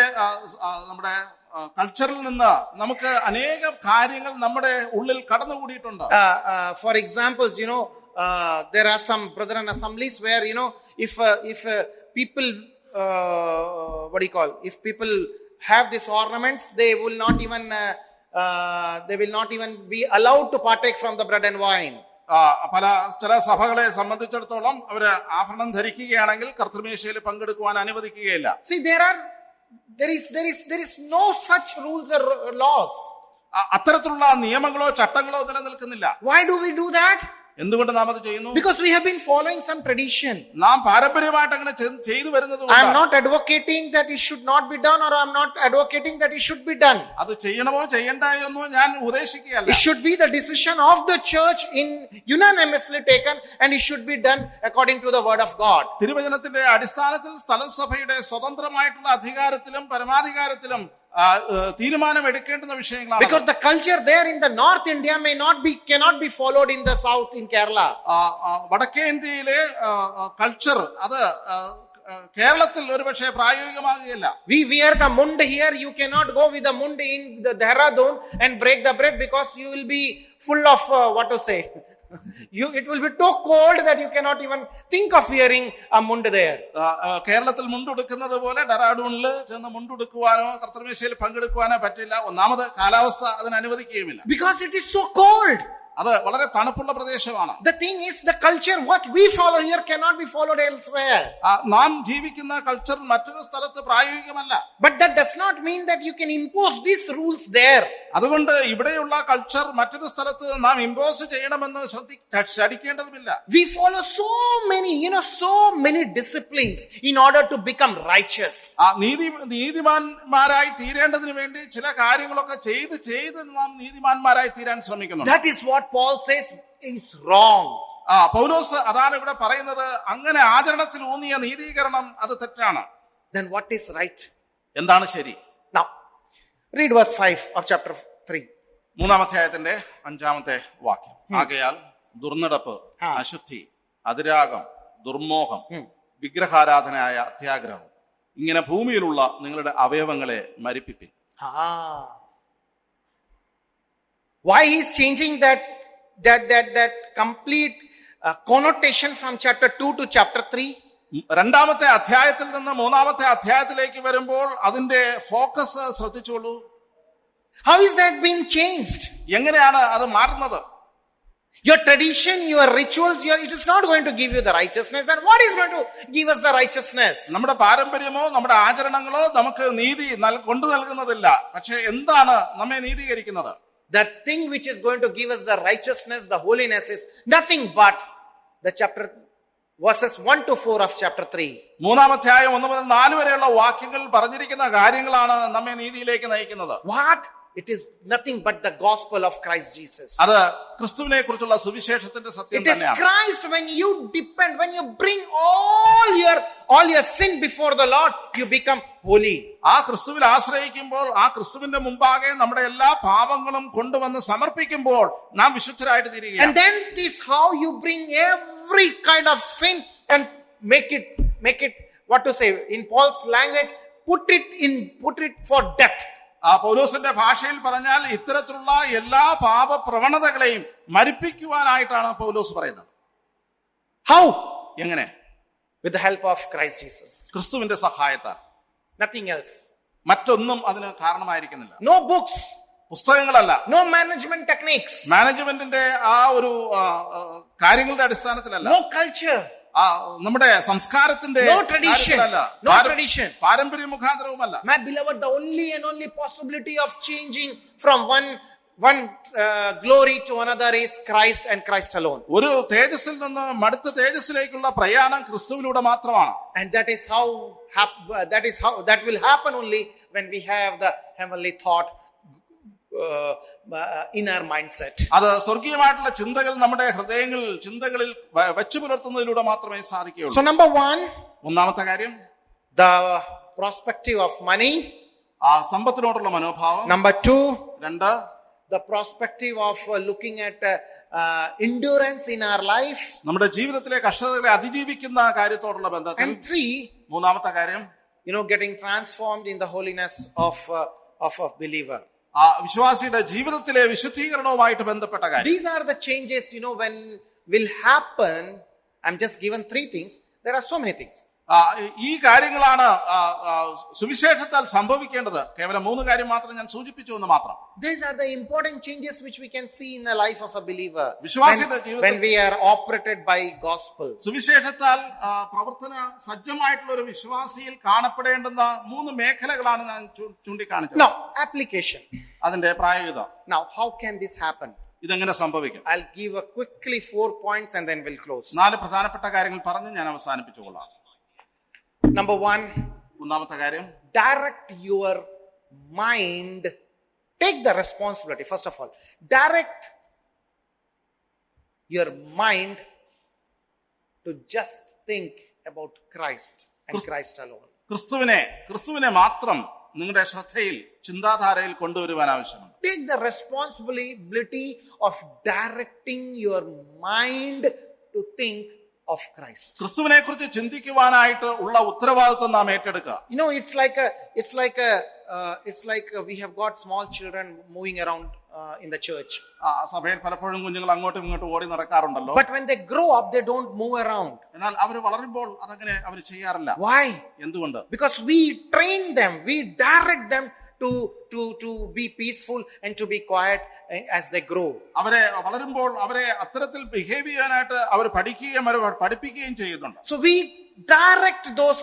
കൾച്ചറിൽ നിന്ന് നമുക്ക് അനേക കാര്യങ്ങൾ നമ്മുടെ ഉള്ളിൽ കടന്നുകൂടിയിട്ടുണ്ട്. For examples, you know, there are some brethren assemblies where, you know, if people if people have these ornaments, they will not even be allowed to partake from the bread and wine. ചില സഭകളെ സംബന്ധിച്ചിടത്തോളം അവര് ആഭരണം ധരിക്കുകയാണെങ്കിൽ കർത്തൃമേശയിൽ പങ്കെടുക്കുവാൻ അനുവദിക്കുകയില്ല. See, there is no such rules or laws. അത്തരത്തിലുള്ള നിയമങ്ങളോ ചട്ടങ്ങളോ നിലനിൽക്കുന്നില്ല. Why do we do that? എന്തുകൊണ്ട് നാം അത് ചെയ്യുന്നു? Because we have been following some tradition. നാം പാരമ്പര്യമായിട്ട് അങ്ങനെ ചെയ്തു വരുന്നത്. I am not advocating that it should not be done, or I am not advocating that it should be done. അത് ചെയ്യണമോ ചെയ്യണ്ടായോ എന്നോ ഞാൻ ഉപദേശിക്കുകയല്ല. It should be the decision of the church in unanimously taken, and it should be done according to the word of God. തിരുവചനത്തിന്റെ അടിസ്ഥാനത്തിൽ സ്ഥലസഭയുടെ സ്വതന്ത്രമായിട്ടുള്ള അധികാരത്തിലും പരമാധികാരത്തിലും തീരുമാനം എടുക്കേണ്ടുന്ന വിഷയങ്ങളാണ്. Because the culture there in the North India cannot be followed in the South, in Kerala. വടക്കേ ഇന്ത്യയിലെ culture അത് കേരളത്തിൽ ഒരുപക്ഷെ പ്രായോഗികമാകുകയില്ല. We wear the mund here. You cannot go with the mund in the Dehradun and break the bread, because you will be full of what to say. It will be too cold that you cannot even think of wearing a mund there. കേരളത്തിൽ മുണ്ടുടുക്കുന്നത് പോലെ ഡെറാഡൂണിൽ ചെന്ന് മുണ്ടുടുക്കുവാനോ കർത്തൃമേശയിൽ പങ്കെടുക്കുവാനോ പറ്റില്ല. ഒന്നാമത് കാലാവസ്ഥ അതിന് അനുവദിക്കുകയുമില്ല. Because it is so cold. അത് വളരെ തണുപ്പുള്ള പ്രദേശമാണ്. The thing is, the culture what we follow here cannot be followed elsewhere. നാം ജീവിക്കുന്ന കൾച്ചർ മറ്റൊരു സ്ഥലത്ത് പ്രായോഗികമല്ല. But that does not mean that you can impose these rules there. അതുകൊണ്ട് ഇവിടെയുള്ള കൾച്ചർ മറ്റൊരു സ്ഥലത്ത് നാം ഇമ്പോസ് ചെയ്യണമെന്ന് ശഠിക്കേണ്ടതുമില്ല. We follow so many disciplines in order to become righteous. നീതിമാന്മാരായി തീരേണ്ടതിന് വേണ്ടി ചില കാര്യങ്ങളൊക്കെ ചെയ്ത് നാം നീതിമാന്മാരായി തീരാൻ ശ്രമിക്കുന്നു. That is what Paul says is wrong. പൗലോസ് അതാണ് ഇവിടെ പറയുന്നത്. അങ്ങനെ ആചരണത്തിൽ ഊന്നിയ നീതീകരണം അത് തെറ്റാണ്. Then what is right? എന്താണ് ശരി? Now read verse 5 of chapter 3. 3-ാം അധ്യായത്തിന്റെ 5-ാമത്തെ വാക്യം. ആകയാൽ ദുർനടപ്പ്, അശുദ്ധി, അതിരാഗം, ദുർമോഹം, വിഗ്രഹാരാധനയായ അത്യാഗ്രഹം, ഇങ്ങനെ ഭൂമിയിലുള്ള നിങ്ങളുടെ അവയവങ്ങളെ മരിപ്പിപ്പിൻ. Why he is changing that complete connotation from chapter 2 to chapter 3? 2-ാമത്തെ അധ്യായത്തിൽ നിന്ന് 3-ാമത്തെ അധ്യായത്തിലേക്ക് വരുമ്പോൾ അതിന്റെ ഫോക്കസ് ശ്രദ്ധിച്ചോളൂ. How is that being changed? എങ്ങനെയാണ് അത് മാറുന്നത്? Your tradition, your rituals, it is not going to give you the righteousness. Then what is going to give us the righteousness? നമ്മുടെ പാരമ്പര്യമോ നമ്മുടെ ആചരണങ്ങളോ നമുക്ക് നീതി കൊണ്ടു നൽകുന്നതില്ല. പക്ഷെ എന്താണ് നമ്മെ നീതീകരിക്കുന്നത്? The thing which is going to give us the righteousness, the holiness is nothing but the verses 1 to 4 of chapter 3. മൂന്നാമധ്യായം 1 മുതൽ 4 വരെയുള്ള വാക്യങ്ങൾ പറഞ്ഞിരിക്കുന്ന കാര്യങ്ങളാണ് നമ്മെ നീതിയിലേക്ക് നയിക്കുന്നത്. What? It is nothing but the gospel of Christ Jesus. അത് ക്രിസ്തുവിനെ കുറിച്ചുള്ള സുവിശേഷത്തിന്റെ സത്യം It is തന്നെയാണ്. Christ. When you depend, when you bring all your sin before the Lord, you become holy. ആ ക്രിസ്തുവിൽ ആശ്രയിക്കുമ്പോൾ, ആ ക്രിസ്തുവിന്റെ മുമ്പാകെ നമ്മുടെ എല്ലാ പാപങ്ങളും കൊണ്ടുവന്ന് സമർപ്പിക്കുമ്പോൾ നാം വിശുദ്ധരായിട്ട് തീരുകയാണ്. And then this is how you bring every kind of sin and make it what to say in Paul's language, put it for death. ആ പൗലോസിന്റെ ഭാഷയിൽ പറഞ്ഞാൽ ഇത്തരത്തിലുള്ള എല്ലാ പാപ പ്രവണതകളെയും മരിപ്പിക്കുവാനായിട്ടാണ് പൗലോസ് പറയുന്നത്. How? എങ്ങനെ? With the help of Christ Jesus. ക്രിസ്തുവിന്റെ സഹായത്താൽ. Nothing else. മറ്റൊന്നും അതിന് കാരണമായിരിക്കുന്നില്ല. No books. പുസ്തകങ്ങളല്ല. No management techniques. മാനേജ്മെന്റിന്റെ ആ ഒരു കാര്യങ്ങളുടെ അടിസ്ഥാനത്തിലല്ല. No culture. നമ്മുടെ സംസ്കാരത്തിന്റെ പാരമ്പര്യ മുഖാന്തരവുമല്ല. My beloved, the only and only possibility of changing from one glory to another is Christ and Christ alone. ഒരു തേജസ്സിൽ നിന്ന് മടുത്ത തേജസ്സിലേക്കുള്ള പ്രയാണം ക്രിസ്തുവിലൂടെ മാത്രമാണ്. And that will happen only when we have the heavenly thought in our mindset. അത് സ്വർഗീയമായിട്ടുള്ള ചിന്തകൾ നമ്മുടെ ചിന്തകളിൽ വെച്ചു പുലർത്തുന്നതിലൂടെ മാത്രമേ സാധിക്കുകയുള്ളൂ. So number 1, ഒന്നാമത്തെ കാര്യം, the perspective of money. ആ സമ്പത്തിനോടുള്ള മനോഭാവം. Number 2, 2, the perspective of looking at endurance in our life. നമ്മുടെ ജീവിതത്തിലെ കഷ്ടതകളെ അതിജീവിക്കുന്ന കാര്യത്തോടുള്ള ബന്ധത്തിൽ. And 3, മൂന്നാമത്തെ കാര്യം, getting transformed in the holiness of a believer. ആ വിശ്വാസിയുടെ ജീവിതത്തിലെ വിശുദ്ധീകരണവുമായിട്ട് ബന്ധപ്പെട്ട കാര്യം. These are the changes when will happen. I'm just given 3 things. There are so many things. ഈ കാര്യങ്ങളാണ് സുവിശേഷത്താൽ സംഭവിക്കേണ്ടത്. കേവലം 3 കാര്യം മാത്രം ഞാൻ സൂചിപ്പിച്ചു എന്ന് മാത്രം. These are the important changes which we can see in the life of a believer when we are operated by gospel. സുവിശേഷത്താൽ പ്രവർത്തന സജ്ജമായിട്ടുള്ള ഒരു വിശ്വാസിയിൽ കാണപ്പെടേണ്ടുന്ന 3 മേഖലകളാണ് ഞാൻ ചൂണ്ടിക്കാണിച്ചത്. Now, application. അതിന്റെ പ്രായോഗികത. Now, how can this happen? ഇതെങ്ങനെ സംഭവിക്കും? I'll give quickly 4 points and then we'll close. 4 പ്രധാനപ്പെട്ട കാര്യങ്ങൾ പറഞ്ഞ് ഞാൻ അവസാനിപ്പിച്ചുകൊള്ളാം. Number 1, ഒന്നാമത്തെ കാര്യം, direct your mind. Take the responsibility. First of all, direct your mind to just think about Christ and Christ alone. ക്രിസ്തുവിനെ മാത്രം നിങ്ങളുടെ ശ്രദ്ധയിൽ, ചിന്താധാരയിൽ കൊണ്ടുവരുവാൻ ആവശ്യമാണ്. Take the responsibility of directing your mind to think of Christ. ക്രിസ്തുവിനെ കുറിച്ച് ചിന്തിക്കുവാനായിട്ട് ഉള്ള ഉത്തരവാദിത്വം നാം ഏറ്റെടുക്കുക. It's like we have got small children moving around in the church. സഭയിൽ പലപ്പോഴും കുഞ്ഞുങ്ങൾ അങ്ങോട്ടും ഇങ്ങോട്ടും ഓടി നടക്കാറുണ്ടല്ലോ. But when they grow up, they don't move around. എന്നാൽ അവർ വളരുമ്പോൾ അതങ്ങനെ അവർ ചെയ്യാറില്ല. Why? എന്തുകൊണ്ട്? Because we train them, we direct them to be peaceful and to be quiet as they grow. അവരെ വളരുമ്പോൾ അവരെ അത്തരത്തിൽ ബിഹേവ് ചെയ്യാനായിട്ട് അവർ പഠിപ്പിക്കുകയും ചെയ്യുന്നുണ്ട്. So we direct those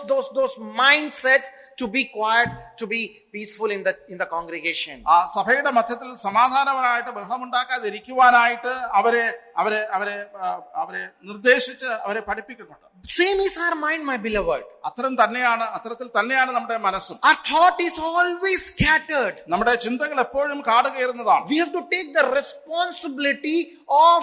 mindsets to be quiet, to be peaceful in the congregation. ആ സഭയുടെ മധ്യത്തിൽ സമാധാനപരമായിട്ട് ബഹളമുണ്ടാക്കാതിരിക്കുവാനായിട്ട് അവരെ നിർദ്ദേശിച്ച് അവരെ പഠിപ്പിക്കുന്നുണ്ട്. Same is our mind, my beloved. അത്തരത്തിൽ തന്നെയാണ് നമ്മുടെ മനസ്സും. Our thought is always scattered. നമ്മുടെ ചിന്തകൾ എപ്പോഴും കാടുകയറുന്നതാണ്. We have to take the responsibility of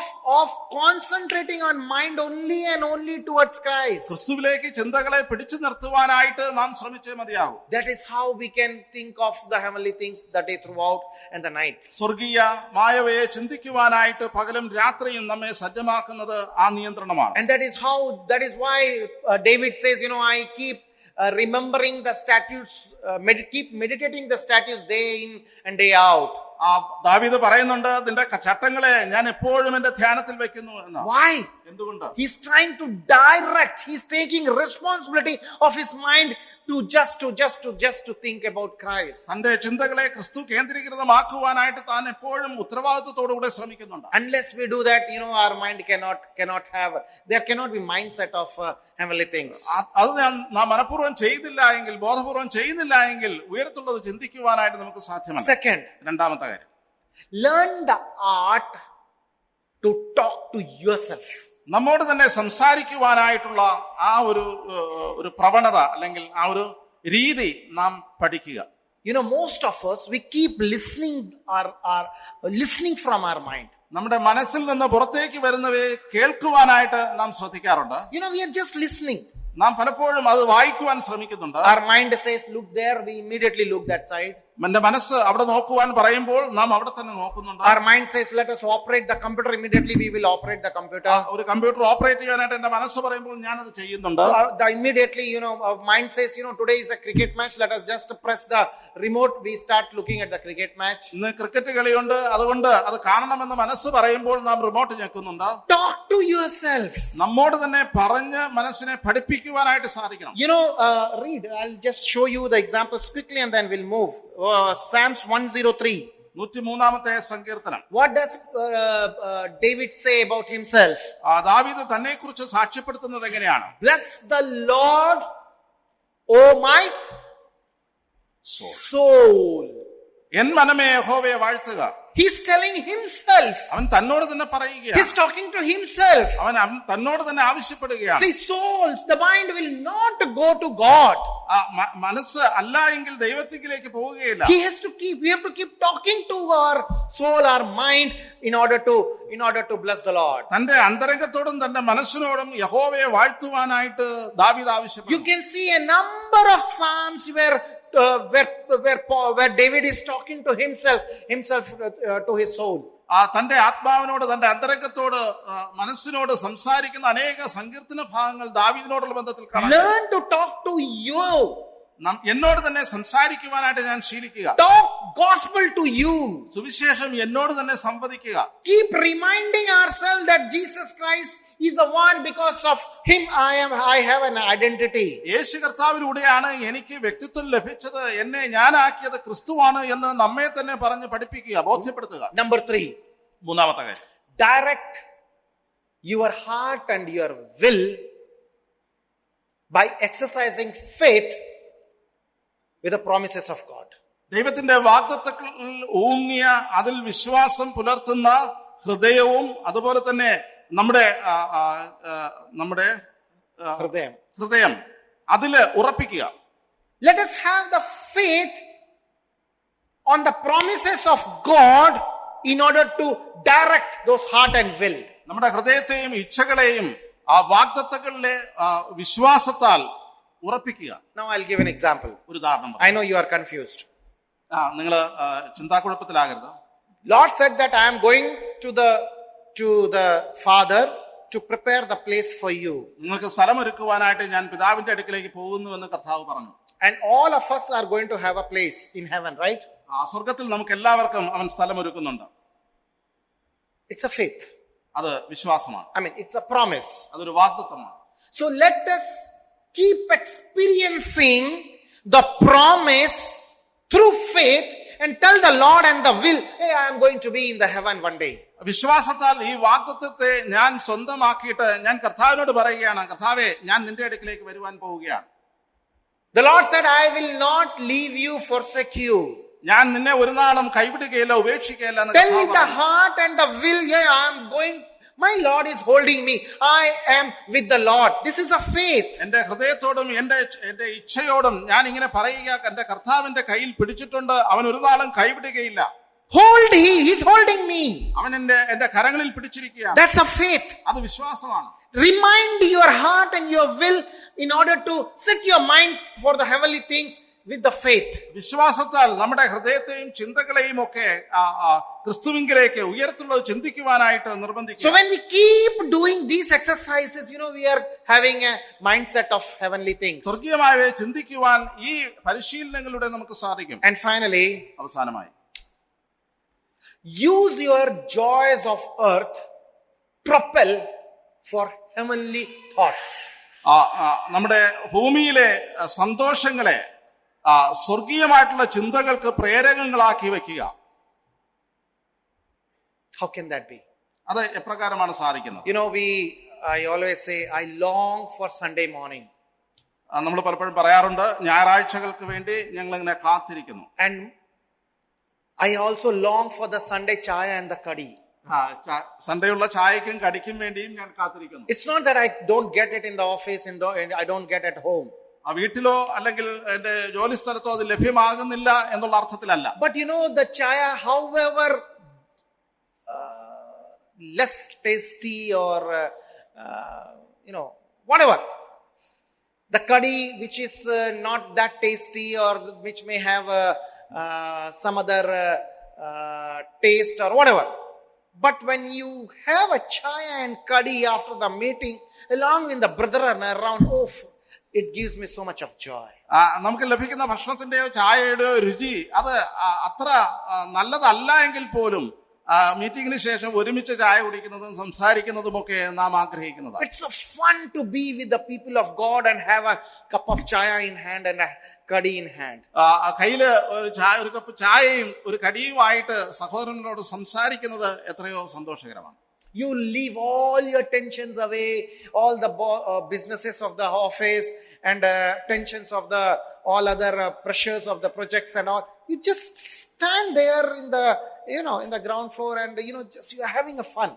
concentrating on mind only and only towards Christ. ക്രിസ്തുവിലേക്ക് ചിന്തകളെ പിടിച്ചു നിർത്തുവാനായിട്ട് നാം ശ്രമിച്ചേ മതിയാകും. That is how we can think of the heavenly things the day throughout and the nights. സ്വർഗീയമായവയെ ചിന്തിക്കുവാനായിട്ട് പകലും രാത്രിയും നമ്മെ സജ്ജമാക്കുന്നത് ആ നിയന്ത്രണമാണ്. And that is why David says, I keep remembering the statutes, keep meditating the statutes day in and day out. ദാവീദ് പറയുന്നുണ്ട്, നിന്റെ ചട്ടങ്ങളെ ഞാൻ എപ്പോഴും എന്റെ ധ്യാനത്തിൽ വെക്കുന്നു എന്ന്. Why? എന്തുകൊണ്ട്? He's trying to direct, he's taking responsibility of his mind to think about Christ. തന്റെ ചിന്തകളെ ക്രിസ്തു കേന്ദ്രീകൃതമാക്കുവാനായിട്ട് താൻ എപ്പോഴും ഉത്തരവാദിത്വത്തോടുകൂടെ ശ്രമിക്കുന്നുണ്ട്. Unless we do that, our mind there cannot be mindset of heavenly things. അത് നാം മനഃപൂർവ്വം ചെയ്തില്ല എങ്കിൽ, ബോധപൂർവം ചെയ്യുന്നില്ല എങ്കിൽ ഉയരത്തുള്ളത് ചിന്തിക്കുവാനായിട്ട് നമുക്ക് സാധ്യമല്ല. Second, രണ്ടാമത്തെ കാര്യം, learn the art to talk to yourself. നമ്മോട് തന്നെ സംസാരിക്കുവാനായിട്ടുള്ള ആ ഒരു പ്രവണത അല്ലെങ്കിൽ ആ ഒരു രീതി നാം പഠിക്കുക. Most of us, we keep listening from our mind. നമ്മുടെ മനസ്സിൽ നിന്ന് പുറത്തേക്ക് വരുന്നവയെ കേൾക്കുവാനായിട്ട് നാം ശ്രദ്ധിക്കാറുണ്ട്. We are just listening. നാം പലപ്പോഴും അത് വായിക്കുവാൻ ശ്രമിക്കുന്നുണ്ട്. Our mind says, look there, we immediately look that side. എന്റെ മനസ്സ് അവിടെ നോക്കുവാൻ പറയുമ്പോൾ നാം അവിടെ തന്നെ നോക്കുന്നുണ്ട്. Our mind says, let us operate the computer, immediately we will operate the computer. ഒരു കമ്പ്യൂട്ടർ ഓപ്പറേറ്റ് ചെയ്യാനായിട്ട് എന്റെ മനസ്സ് പറയുമ്പോൾ ഞാൻ അത് ചെയ്യുന്നുണ്ട്. Immediately, our mind says, today is a cricket match, let us just press the remote, we start looking at the cricket match. ഇന്ന് cricket കളിയുണ്ട്, അതുകൊണ്ട് അത് കാണണമെന്ന് മനസ്സ് പറയുമ്പോൾ നാം റിമോട്ട് ഞെക്കുന്നുണ്ട്. Talk to yourself. നമ്മോട് തന്നെ പറഞ്ഞ് മനസ്സിനെ പഠിപ്പിക്കുവാനായിട്ട് സാധിക്കണം. Read, I'll just show you the examples quickly and then we'll move. Psalms 103. 103-ാമത്തെ സങ്കീർത്തനം. What does David say about himself? ദാവീദ് തന്നെ കുറിച്ച് സാക്ഷ്യപ്പെടുത്തുന്നത് എങ്ങനെയാണ്? Bless the Lord, O my soul. N മനമേ യഹോവയെ വാഴ്ത്തുക. He's telling himself. അവൻ തന്നോട് തന്നെ പറയുകയാണ്. He's talking to himself. അവൻ തന്നോട് തന്നെ ആവശ്യപ്പെടുകയാണ്. See, souls, the mind will not go to God. മനസ്സ് അല്ല എങ്കിൽ ദൈവത്തിലേക്ക് പോവുകയില്ല. We have to keep talking to our soul, our mind, in order to bless the Lord. തന്റെ അന്തരംഗത്തോടും തന്റെ മനസ്സിനോടും യഹോവയെ വാഴ്ത്തുവാനായിട്ട് ദാവീദ് ആവശ്യപ്പെടുന്നു. You can see a number of psalms where David is talking to himself to his soul. തന്റെ ആത്മാവിനോട്, തന്റെ അന്തരംഗത്തോട്, മനസ്സിനോട് സംസാരിക്കുന്ന അനേക സങ്കീർത്തന ഭാഗങ്ങൾ ദാവീദിനോടുള്ള ബന്ധത്തിൽ കാണാം. Learn to talk to you. എന്നോട് തന്നെ സംസാരിക്കുവാനായിട്ട് ഞാൻ ശീലിക്കുക. Talk gospel to you. സുവിശേഷം എന്നോട് തന്നെ സംവദിക്കുക. Keep reminding ourselves that Jesus Christ is the one, because of him I have an identity. യേശു കർത്താവിലൂടെയാണ് എനിക്ക് വ്യക്തിത്വം ലഭിച്ചത്, എന്നെ ഞാനാക്കിയത് ക്രിസ്തുവാണ് എന്ന് നമ്മെ തന്നെ പറഞ്ഞ് പഠിപ്പിക്കുക, ബോധ്യപ്പെടുത്തുക. Number 3, മൂന്നാമത്തെ കാര്യം, direct your heart and your will by exercising faith with the promises of God. ദൈവത്തിന്റെ വാഗ്ദത്തങ്ങളിൽ ഊന്നിയ അതിൽ വിശ്വാസം പുലർത്തുന്ന ഹൃദയവും അതുപോലെ തന്നെ നമ്മുടെ ഹൃദയം അതില് ഉറപ്പിക്കുക. Let us have the faith on the promises of God in order to direct those heart and will. നമ്മുടെ ഹൃദയത്തെയും ഇച്ഛകളെയും ആ വാഗ്ദത്തങ്ങളിലെ വിശ്വാസത്താൽ ഉറപ്പിക്കുക. Now I'll give an example. ഒരു ഉദാഹരണം. I know you are confused. നിങ്ങൾ ചിന്താക്കുഴപ്പത്തിലാകരുത്. Lord said that I am going to the Father to prepare the place for you. നിങ്ങൾക്ക് സ്ഥലമൊരുക്കുവാനായിട്ട് ഞാൻ പിതാവിന്റെ അടുക്കലേക്ക് പോകുന്നു എന്ന് കർത്താവ് പറഞ്ഞു. And all of us are going to have a place in heaven, right? സ്വർഗ്ഗത്തിൽ നമുക്ക് എല്ലാവർക്കും അവൻ സ്ഥലമൊരുക്കുന്നുണ്ട്. It's a faith. അത് വിശ്വാസമാണ്. I mean, it's a promise. അതൊരു വാഗ്ദത്തമാണ്. So let us keep experiencing the promise through faith and tell the Lord and the will, hey, I am going to be in the heaven one day. വിശ്വാസത്താൽ ഈ വാഗ്ദത്തത്തെ ഞാൻ സ്വന്തമാക്കിയിട്ട് ഞാൻ കർത്താവിനോട് പറയുകയാണ്, കർത്താവേ, ഞാൻ നിന്റെ അടുക്കിലേക്ക് വരുവാൻ പോവുകയാണ്. The Lord said, I will not leave you, forsake you. ഞാൻ നിന്നെ ഒരു നാളും കൈവിടുകയില്ല, ഉപേക്ഷിക്കുകയില്ല. Tell the heart and the will, yeah, I am going. My Lord is holding me. I am with the Lord. This is a faith. എന്റെ ഹൃദയത്തോടും എന്റെ ഇച്ഛയോടും ഞാൻ ഇങ്ങനെ പറയുക, എന്റെ കർത്താവിന്റെ കയ്യിൽ പിടിച്ചിട്ടുണ്ട്, അവൻ ഒരു നാളും കൈവിടുകയില്ല. He's holding me. അവൻ എന്റെ കരങ്ങളിൽ പിടിച്ചിരിക്കുകയാണ്. That's a faith. അത് വിശ്വാസമാണ്. Remind your heart and your will in order to set your mind for the heavenly things with the faith. വിശ്വാസത്താൽ നമ്മുടെ ഹൃദയത്തെയും ചിന്തകളെയും ഒക്കെ ക്രിസ്തുവിങ്കിലേക്ക് ഉയരത്തിലുള്ളത് ചിന്തിക്കുവാനായിട്ട് നിർബന്ധിക്കുക. So when we keep doing these exercises, we are having a mindset of heavenly things. സ്വർഗീയമായവയെ ചിന്തിക്കുവാൻ ഈ പരിശീലനങ്ങളിലൂടെ നമുക്ക് സാധിക്കും. And finally, അവസാനമായി, use your joys of earth propel for heavenly thoughts. നമ്മുടെ ഭൂമിയിലെ സന്തോഷങ്ങളെ സ്വർഗീയമായിട്ടുള്ള ചിന്തകൾക്ക് പ്രേരകങ്ങളാക്കി വെക്കുക. How can that be? അത് എപ്രകാരമാണ് സാധിക്കുന്നത്? I always say, I long for Sunday morning. നമ്മൾ പലപ്പോഴും പറയാറുണ്ട്, ഞായറാഴ്ചകൾക്ക് വേണ്ടി ഞങ്ങൾ ഇങ്ങനെ കാത്തിരിക്കുന്നു. And I also long for the Sunday chaya and the kadi. സൺഡേയുള്ള ചായക്കും കടിക്കും വേണ്ടിയും ഞാൻ കാത്തിരിക്കുന്നു. It's not that I don't get it in the office and I don't get at home. വീട്ടിലോ അല്ലെങ്കിൽ എന്റെ ജോലി സ്ഥലത്തോ അത് ലഭ്യമാകുന്നില്ല എന്നുള്ള അർത്ഥത്തിലല്ല. But the chaya, however less tasty or whatever, the curry which is not that tasty or which may have some other taste or whatever, but when you have a chaya and curry after the meeting along with the brethren around, it gives me so much of joy. നമുക്ക് ലഭിക്കുന്ന ഭക്ഷണത്തിന്റെയോ ചായയുടെയോ രുചി അത് അത്ര നല്ലതല്ല എങ്കിൽ പോലും മീറ്റിംഗിന് ശേഷം ഒരുമിച്ച് ചായ കുടിക്കുന്നതും സംസാരിക്കുന്നതും ഒക്കെ നാം ആഗ്രഹിക്കുന്നതാണ്. It's so fun to be with the people of God and have a cup of chaya in hand and a kadi in hand. കയ്യില് ഒരു കപ്പ് ചായയും ഒരു കടിയുമായിട്ട് സഹോദരനോട് സംസാരിക്കുന്നത് എത്രയോ സന്തോഷകരമാണ്. You leave all your tensions away, all the businesses of the office and tensions of the all other pressures of the projects and all. You just stand there in the ground floor and just you are having a fun.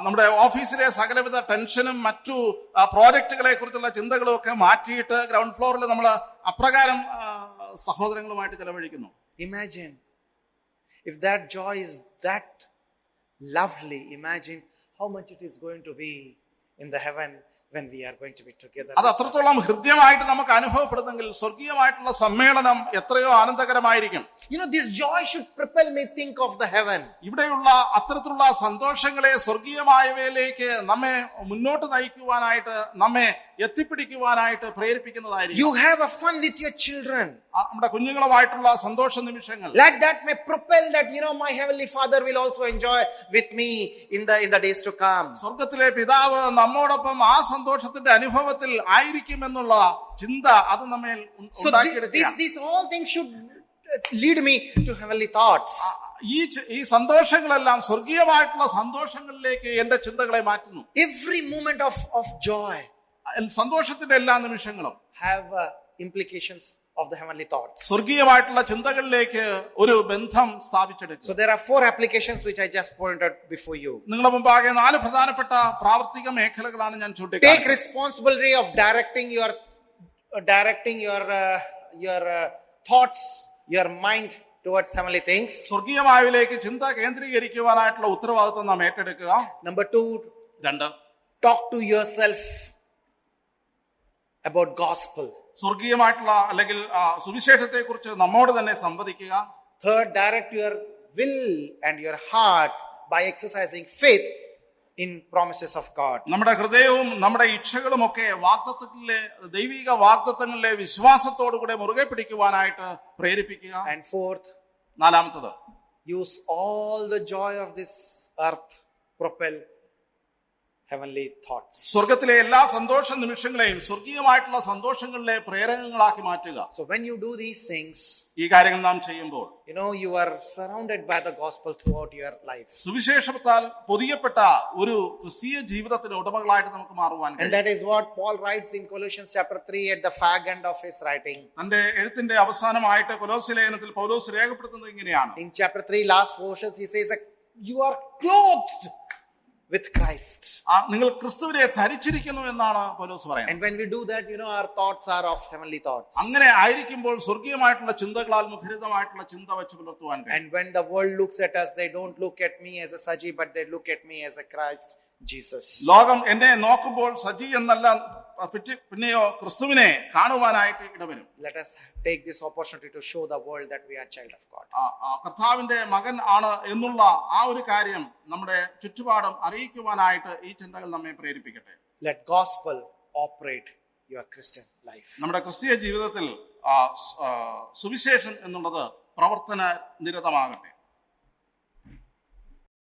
നമ്മുടെ ഓഫീസിലെ സകലവിധ ടെൻഷനും മറ്റു പ്രോജക്റ്റുകളെ കുറിച്ചുള്ള ചിന്തകളും ഒക്കെ മാറ്റിയിട്ട് ground ഫ്ലോറിൽ നമ്മൾ അപ്രകാരം സഹോദരങ്ങളുമായിട്ട് ചെലവഴിക്കുന്നു. Imagine if that joy is that lovely. Imagine how much it is going to be in the heaven when we are going to be together. അത് അത്രത്തോളം ഹൃദ്യമായിട്ട് നമുക്ക് അനുഭവപ്പെടുന്നെങ്കിൽ സ്വർഗീയമായിട്ടുള്ള സമ്മേളനം എത്രയോ ആനന്ദകരമായിരിക്കും. This joy should propel me think of the heaven. ഇവിടെയുള്ള അത്തരത്തിലുള്ള സന്തോഷങ്ങളെ സ്വർഗീയമായവയിലേക്ക് നമ്മെ മുന്നോട്ട് നയിക്കുവാനായിട്ട് നമ്മെ എത്തിപ്പിടിക്കുവാനായിട്ട് പ്രേരിപ്പിക്കുന്നതായിരിക്കും. You have a fun with your children. നമ്മുടെ കുഞ്ഞുങ്ങളുമായിട്ടുള്ള സന്തോഷ നിമിഷങ്ങൾ. Let that may propel that my heavenly Father will also enjoy with me in the days to come. സ്വർഗത്തിലെ പിതാവ് നമ്മോടൊപ്പം ആ സന്തോഷത്തിന്റെ അനുഭവത്തിൽ ആയിരിക്കുമെന്നുള്ള ചിന്ത അത് നമ്മെ ഉണ്ടാക്കിയെടുക്കുക. These all things should lead me to heavenly thoughts. ഈ സന്തോഷങ്ങളെല്ലാം സ്വർഗീയമായിട്ടുള്ള സന്തോഷങ്ങളിലേക്ക് എന്റെ ചിന്തകളെ മാറ്റുന്നു. Every moment of joy, സന്തോഷത്തിന്റെ എല്ലാ നിമിഷങ്ങളും have implications of the heavenly thoughts. സ്വർഗീയമായിട്ടുള്ള ചിന്തകളിലേക്ക് ഒരു ബന്ധം സ്ഥാപിച്ചെടുക്കും. So there are 4 applications which I just pointed before you. നിങ്ങളുടെ മുമ്പാകെ 4 പ്രധാനപ്പെട്ട പ്രാവർത്തിക മേഖലകളാണ് ഞാൻ ചൂണ്ടിക്കാണിച്ചത്. Take responsibility of directing your thoughts, your mind towards heavenly things. സ്വർഗീയമായവയിലേക്ക് ചിന്ത കേന്ദ്രീകരിക്കുവാനായിട്ടുള്ള ഉത്തരവാദിത്വം നാം ഏറ്റെടുക്കുക. Number 2, talk to yourself about gospel. സ്വർഗീയമായിട്ടുള്ള അല്ലെങ്കിൽ സുവിശേഷത്തെ കുറിച്ച് നമ്മോട് തന്നെ സംവദിക്കുക. Third, direct your will and your heart by exercising faith in promises of God. നമ്മുടെ ഹൃദയവും നമ്മുടെ ഇച്ഛകളും ഒക്കെ വാഗ്ദത്തങ്ങളിലെ ദൈവിക വാഗ്ദത്തങ്ങളിലെ വിശ്വാസത്തോടുകൂടെ മുറുകെ പിടിക്കുവാനായിട്ട് പ്രേരിപ്പിക്കുക. And fourth, നാലാമത്തത്, use all the joy of this earth propel heavenly thoughts. സ്വർഗത്തിലെ എല്ലാ സന്തോഷ നിമിഷങ്ങളെയും സ്വർഗീയമായിട്ടുള്ള സന്തോഷങ്ങളിലെ പ്രേരകങ്ങളാക്കി മാറ്റുക. So when you do these things, ഈ കാര്യങ്ങൾ നാം ചെയ്യുമ്പോൾ you are surrounded by the gospel throughout your life. സുവിശേഷത്താൽ പൊതിയപ്പെട്ട ഒരു ക്രിസ്തീയ ജീവിതത്തിന്റെ ഉടമകളായിട്ട് നമുക്ക് മാറുവാൻ കഴിയും. And that is what Paul writes in Colossians chapter 3 at the fag end of his writing. തന്റെ എഴുത്തിന്റെ അവസാനമായിട്ട് കൊലോസ്യ ലേഖനത്തിൽ പൗലോസ് രേഖപ്പെടുത്തുന്നത് ഇങ്ങനെയാണ്. In chapter 3 last verses he says that you are clothed with Christ. നിങ്ങൾ ക്രിസ്തുവിനെ ധരിച്ചിരിക്കുന്നു എന്നാണ് പൗലോസ് പറയുന്നത്. And when we do that, our thoughts are of heavenly thoughts. അങ്ങനെ ആയിരിക്കുമ്പോൾ സ്വർഗീയമായിട്ടുള്ള ചിന്തകളാൽ മുഖരിതമായിട്ടുള്ള ചിന്ത വെച്ച് പുലർത്തുവാൻ കഴിയും. And when the world looks at us, they don't look at me as a Saji, but they look at me as a Christ Jesus. ലോകം എന്നെ നോക്കുമ്പോൾ സജി എന്നല്ല പിന്നെയോ ക്രിസ്തുവിനെ കാണുവാനായിട്ട് ഇടവരും. Let us take this opportunity to show the world that we are child of God. കർത്താവിന്റെ മകൻ ആണ് എന്നുള്ള ആ ഒരു കാര്യം നമ്മുടെ ചുറ്റുപാടും അറിയിക്കുവാനായിട്ട് ഈ ചിന്തകൾ നമ്മെ പ്രേരിപ്പിക്കട്ടെ. Let gospel operate your Christian life. നമ്മുടെ ക്രിസ്തീയ ജീവിതത്തിൽ സുവിശേഷം എന്നുള്ളത് പ്രവർത്തന നിരതമാകട്ടെ.